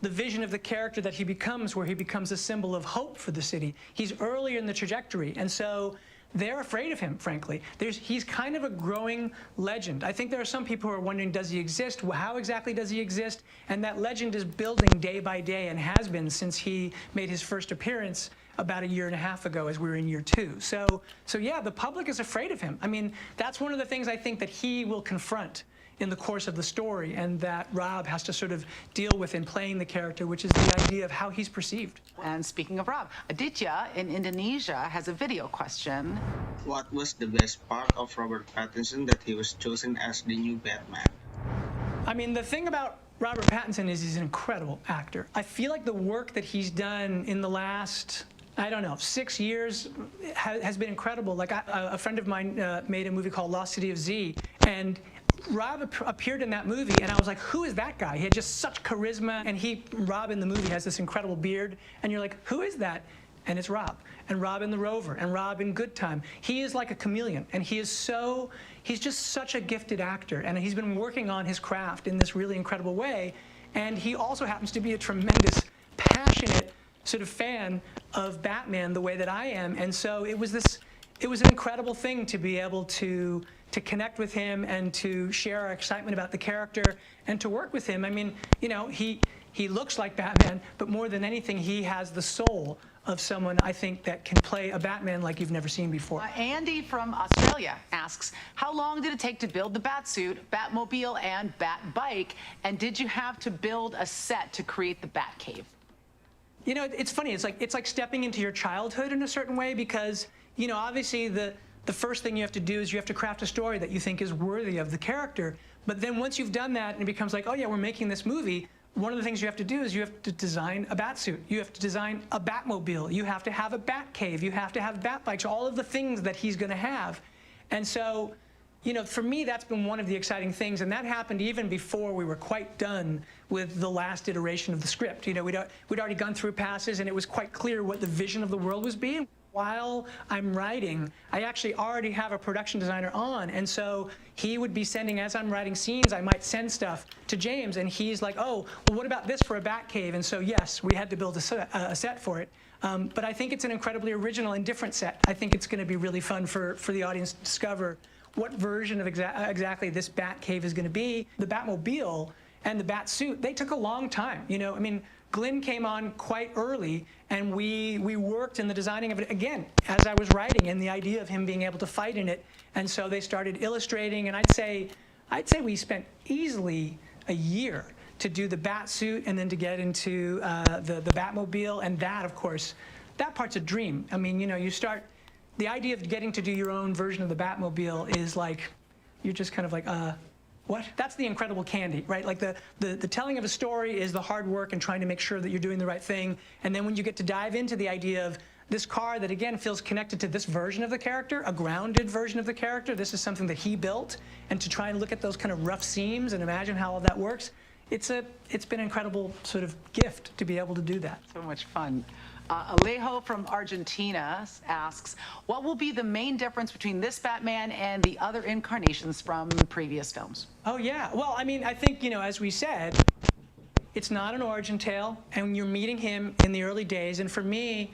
the vision of the character that he becomes, where he becomes a symbol of hope for the city. He's earlier in the trajectory, and so they're afraid of him, frankly. He's kind of a growing legend. I think there are some people who are wondering, does he exist? How exactly does he exist? And that legend is building day by day and has been since he made his first appearance about a year and a half ago as we were in year 2. So yeah, the public is afraid of him. I mean, that's one of the things I think that he will confront in the course of the story, and that Rob has to sort of deal with in playing the character, which is the idea of how he's perceived. And speaking of Rob, Aditya in Indonesia has a video question. What was the best part of Robert Pattinson that he was chosen as the new Batman? I mean, the thing about Robert Pattinson is he's an incredible actor. I feel like the work that he's done in the last, I don't know, 6 years has been incredible. Like, a friend of mine made a movie called Lost City of Z, and Rob appeared in that movie, and I was like, who is that guy? He had just such charisma, and Rob in the movie has this incredible beard, and you're like, who is that? And it's Rob, and Rob in The Rover, and Rob in Good Time. He is like a chameleon, and he's just such a gifted actor, and he's been working on his craft in this really incredible way, and he also happens to be a tremendous, passionate sort of fan of Batman the way that I am, and so it was an incredible thing to be able to connect with him and to share our excitement about the character and to work with him. I mean, you know, he looks like Batman, but more than anything, he has the soul of someone, I think, that can play a Batman like you've never seen before. Andy from Australia asks, how long did it take to build the Batsuit, Batmobile, and Batbike? And did you have to build a set to create the Batcave? You know, it's funny. It's like stepping into your childhood in a certain way, because, you know, obviously the first thing you have to do is you have to craft a story that you think is worthy of the character. But then once you've done that and it becomes like, oh yeah, we're making this movie, one of the things you have to do is you have to design a Batsuit. You have to design a Batmobile. You have to have a Batcave. You have to have Batbikes, all of the things that he's going to have. And so, you know, for me, that's been one of the exciting things, and that happened even before we were quite done with the last iteration of the script. You know, we'd already gone through passes, and it was quite clear what the vision of the world was being. While I'm writing, I actually already have a production designer on, and so he would be sending, as I'm writing scenes, I might send stuff to James, and he's like, oh, well, what about this for a Batcave? And so, yes, we had to build a set for it. But I think it's an incredibly original and different set. I think it's going to be really fun for the audience to discover what version of exactly this Batcave is going to be. The Batmobile and the Batsuit, they took a long time. You know, I mean, Glenn came on quite early, and we worked in the designing of it, again, as I was writing, and the idea of him being able to fight in it. And so they started illustrating, and I'd say we spent easily a year to do the bat suit and then to get into the Batmobile. And that, of course, that part's a dream. I mean, you know, the idea of getting to do your own version of the Batmobile is like, you're just kind of like, what? That's the incredible candy, right? Like the telling of a story is the hard work and trying to make sure that you're doing the right thing. And then when you get to dive into the idea of this car that, again, feels connected to this version of the character, a grounded version of the character, this is something that he built, and to try and look at those kind of rough seams and imagine how all that works, it's been an incredible sort of gift to be able to do that. So much fun. Alejo from Argentina asks, what will be the main difference between this Batman and the other incarnations from previous films? Oh, yeah. Well, I mean, I think, you know, as we said, it's not an origin tale, and you're meeting him in the early days. And for me,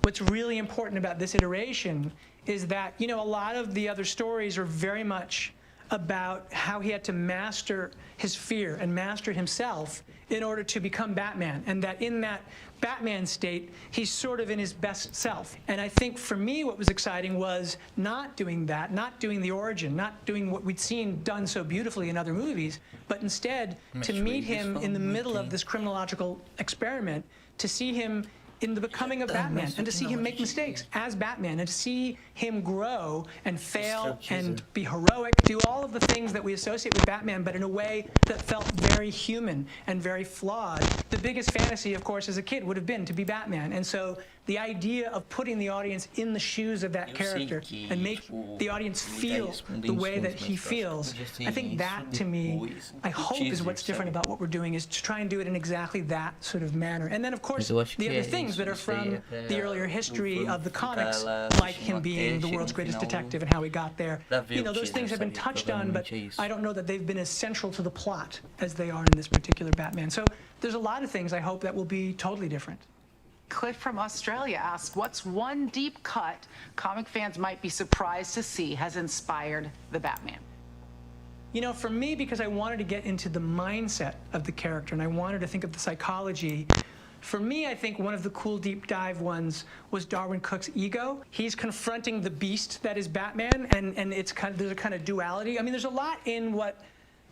what's really important about this iteration is that, you know, a lot of the other stories are very much about how he had to master his fear and master himself in order to become Batman, and that in that Batman state, he's sort of in his best self. And I think for me, what was exciting was not doing that, not doing the origin, not doing what we'd seen done so beautifully in other movies, but instead to meet him in the middle of this criminological experiment, to see him in the becoming of Batman, and to see him make mistakes as Batman, and to see him grow and fail and be heroic, do all of the things that we associate with Batman, but in a way that felt very human and very flawed. The biggest fantasy, of course, as a kid would have been to be Batman. And so the idea of putting the audience in the shoes of that character and make the audience feel the way that he feels, I think that, to me, I hope is what's different about what we're doing, is to try and do it in exactly that sort of manner. And then, of course, the other things that are from the earlier history of the comics, like him being the world's greatest detective and how he got there. You know, those things have been touched on, but I don't know that they've been as central to the plot as they are in this particular Batman. So there's a lot of things I hope that will be totally different. Cliff from Australia asks, what's one deep cut comic fans might be surprised to see has inspired the Batman? You know, for me, because I wanted to get into the mindset of the character and I wanted to think of the psychology, for me, I think one of the cool deep dive ones was Darwin Cook's ego. He's confronting the beast that is Batman, and it's kind of, there's a kind of duality. I mean, there's a lot in what,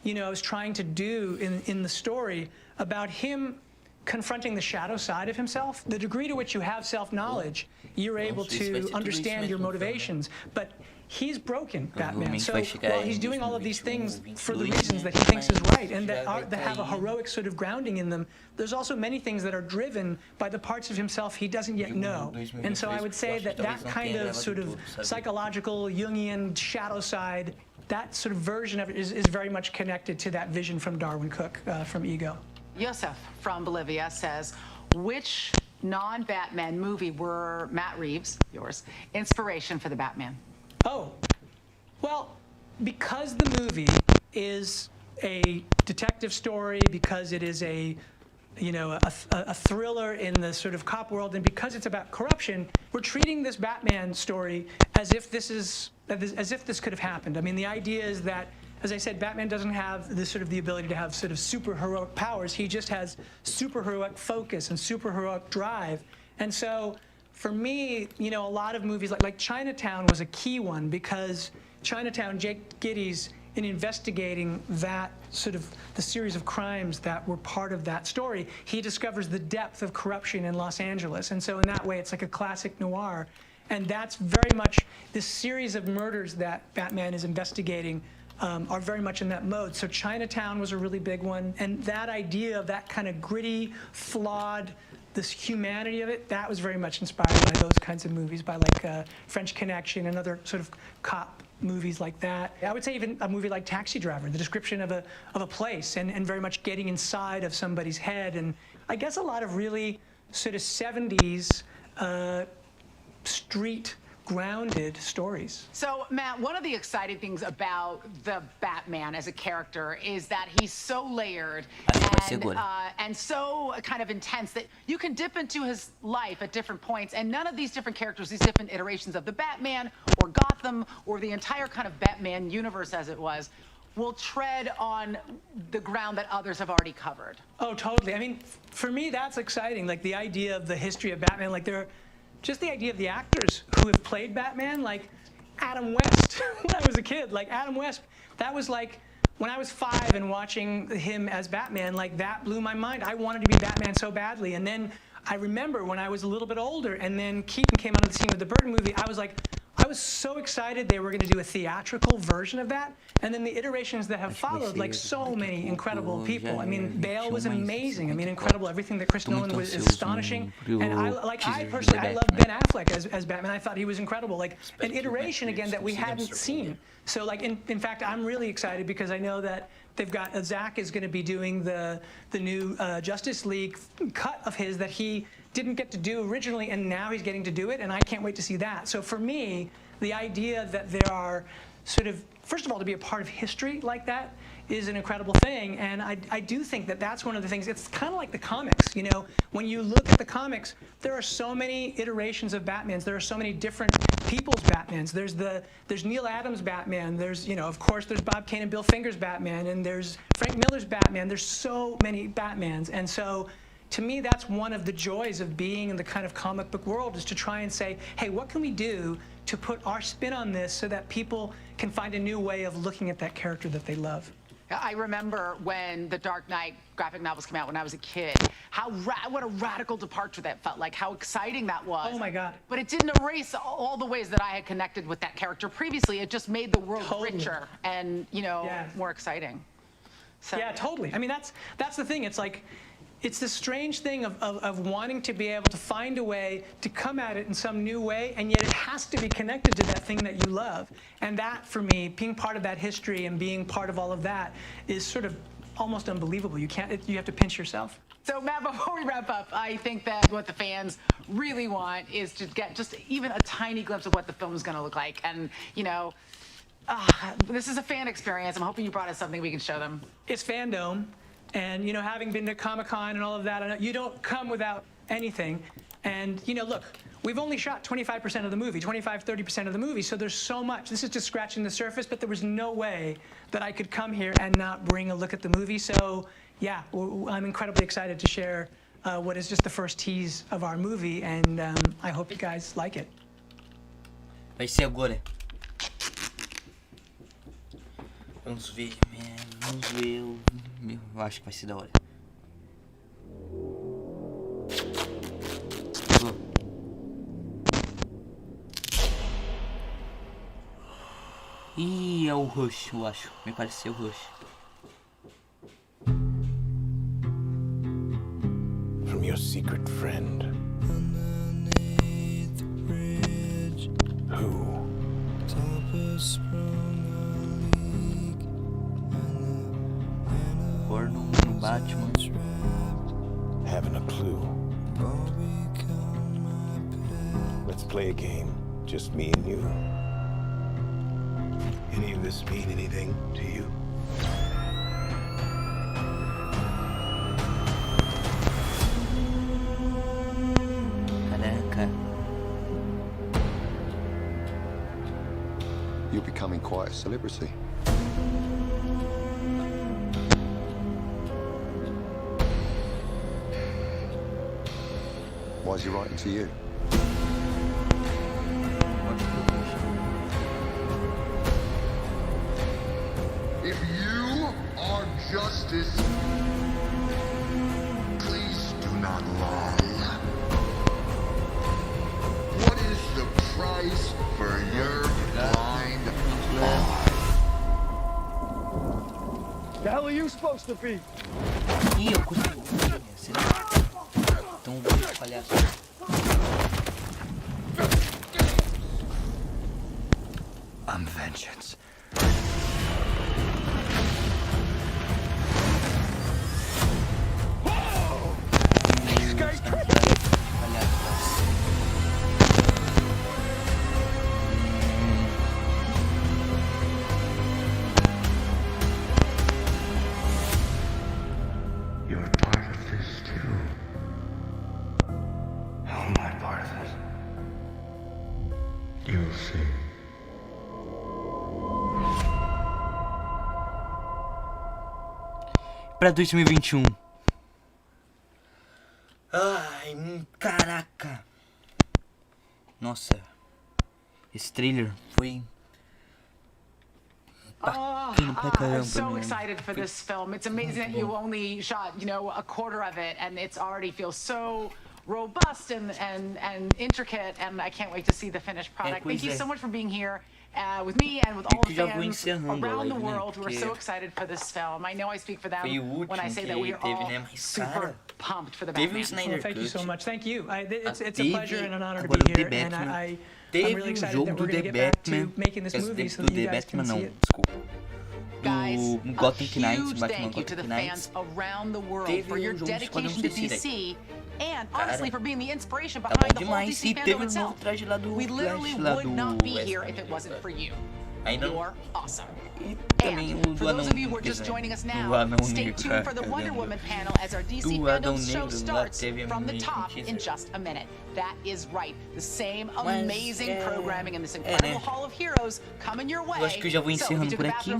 you know, I was trying to do in the story about him confronting the shadow side of himself. The degree to which you have self-knowledge, you're able to understand your motivations. But he's broken, Batman. So while he's doing all of these things for the reasons that he thinks is right and that have a heroic sort of grounding in them, there's also many things that are driven by the parts of himself he doesn't yet know. And so I would say that that kind of sort of psychological, Jungian shadow side, that sort of version of it is very much connected to that vision from Darwin Cook, from Ego. Yosef from Bolivia says, which non-Batman movie were Matt Reeves, yours, inspiration for the Batman? Oh, well, because the movie is a detective story, because it is a thriller in the sort of cop world, and because it's about corruption, we're treating this Batman story as if this could have happened. I mean, the idea is that, as I said, Batman doesn't have this sort of the ability to have sort of super heroic powers. He just has super heroic focus and super heroic drive. And so for me, you know, a lot of movies like Chinatown was a key one, because Chinatown, Jake Gittes, in investigating that sort of the series of crimes that were part of that story, he discovers the depth of corruption in Los Angeles. And so in that way, it's like a classic noir. And that's very much this series of murders that Batman is investigating are very much in that mode. So Chinatown was a really big one. And that idea of that kind of gritty, flawed, this humanity of it, that was very much inspired by those kinds of movies, by like French Connection and other sort of cop movies like that. I would say even a movie like Taxi Driver, the description of a place and very much getting inside of somebody's head. And I guess a lot of really sort of 70s street grounded stories. So, Matt, one of the exciting things about the Batman as a character is that he's so layered and so kind of intense that you can dip into his life at different points, and none of these different characters, these different iterations of the Batman or Gotham or the entire kind of Batman universe as it was will tread on the ground that others have already covered. Oh, totally. I mean, for me, that's exciting. Like the idea of the history of Batman, like just the idea of the actors who have played Batman, like Adam West, when I was a kid, like Adam West, that was like, when I was 5 and watching him as Batman, like that blew my mind. I wanted to be Batman so badly. And then I remember when I was a little bit older and then Keaton came onto the scene with the Burton movie, I was so excited they were going to do a theatrical version of that. And then the iterations that have followed, like so many incredible people. I mean, Bale was amazing. I mean, incredible. Everything that Chris Nolan was is astonishing. And I personally, I love Ben Affleck as Batman. I thought he was incredible. Like an iteration again that we hadn't seen. So like, in fact, I'm really excited because I know that they've got, Zach is going to be doing the new Justice League cut of his that he didn't get to do originally, and now he's getting to do it, and I can't wait to see that. So for me, the idea that there are sort of, first of all, to be a part of history like that is an incredible thing, and I do think that that's one of the things. It's kind of like the comics, you know. When you look at the comics, there are so many iterations of Batmans. There are so many different people's Batmans. There's Neil Adams' Batman. There's, you know, of course, there's Bob Kane and Bill Finger's Batman, and there's Frank Miller's Batman. There's so many Batmans, and so to me, that's one of the joys of being in the kind of comic book world, is to try and say, hey, what can we do to put our spin on this so that people can find a new way of looking at that character that they love. I remember when the Dark Knight graphic novels came out when I was a kid, what a radical departure that felt like, how exciting that was. Oh my God. But it didn't erase all the ways that I had connected with that character previously. It just made the world richer and, you know, more exciting. So. Yeah, totally. I mean, that's the thing. It's like, it's this strange thing of wanting to be able to find a way to come at it in some new way, and yet it has to be connected to that thing that you love. And that, for me, being part of that history and being part of all of that is sort of almost unbelievable. You have to pinch yourself. So, Matt, before we wrap up, I think that what the fans really want is to get just even a tiny glimpse of what the film is going to look like. And, you know, this is a fan experience. I'm hoping you brought us something we can show them. It's Fandome. And, you know, having been to Comic-Con and all of that, I know you don't come without anything. And, you know, look, we've only shot 25% of the movie, 25-30% of the movie, so there's so much. This is just scratching the surface, but there was no way that I could come here and not bring a look at the movie. So, yeah, I'm incredibly excited to share what is just the first tease of our movie, and I hope you guys like it. Vai ser agora. Vamos ver, vamos ver. Eu acho que vai ser da hora. Ih, é o Rush, eu acho. Me pareceu o Rush. From your secret friend. Who? Gordon, Batman. Having a clue. Let's play a game. Just me and you. Any of this mean anything to you? Caraca. You're becoming quite a celebrity. Why is he writing to you? If you are justice, please do not lie. What is the price for your blind eye? The hell are you supposed to be? Ih, eu consegui. Então vou palhaço. I'm vengeance. These guys You're part of this too. How am I part of it? You'll see. pra 2021. Ai, caraca. Nossa. Esse trailer foi... I'm so excited for this film. It's amazing that you only shot, a quarter of it, and it's already feels so robust and intricate, and I can't wait to see the finished product. Thank you so much for being here with me and with all the fans around the world who are so excited for this film. I know I speak for them when I say that we are all super pumped for the Batman. Well, thank you so much. Thank you. It's a pleasure and an honor to be here, and I'm really excited that we're going to get back to making this movie so that you guys can see it. Guys, a huge thank you to the fans around the world for your dedication to DC and honestly for being the inspiration behind the whole DC fandom itself. We literally would not be here if it wasn't for you. You're awesome. And for those of you who are just joining us now, stay tuned for the Wonder Woman panel as our DC Fandom show starts from the top in just a minute. That is right. The same amazing programming in this incredible Hall of Heroes coming your way. Eu acho que eu já vou encerrando por aqui.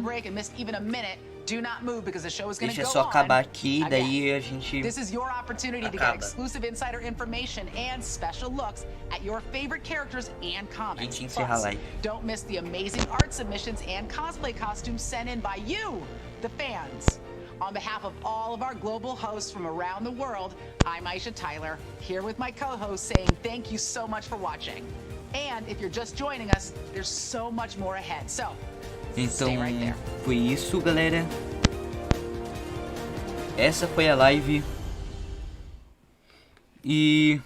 Do not move because the show is going to Deixa go só acabar on. aqui, daí a gente This is your opportunity to get exclusive insider information and special looks at your favorite characters and comics. Plus, don't miss the amazing art submissions and cosplay costumes sent in by you, the fans. On behalf of all of our global hosts from around the world, I'm Aisha Tyler, here with my co-host saying thank you so much for watching. And if you're just joining us, there's so much more ahead. So, Então, foi isso, galera. Essa foi a live. E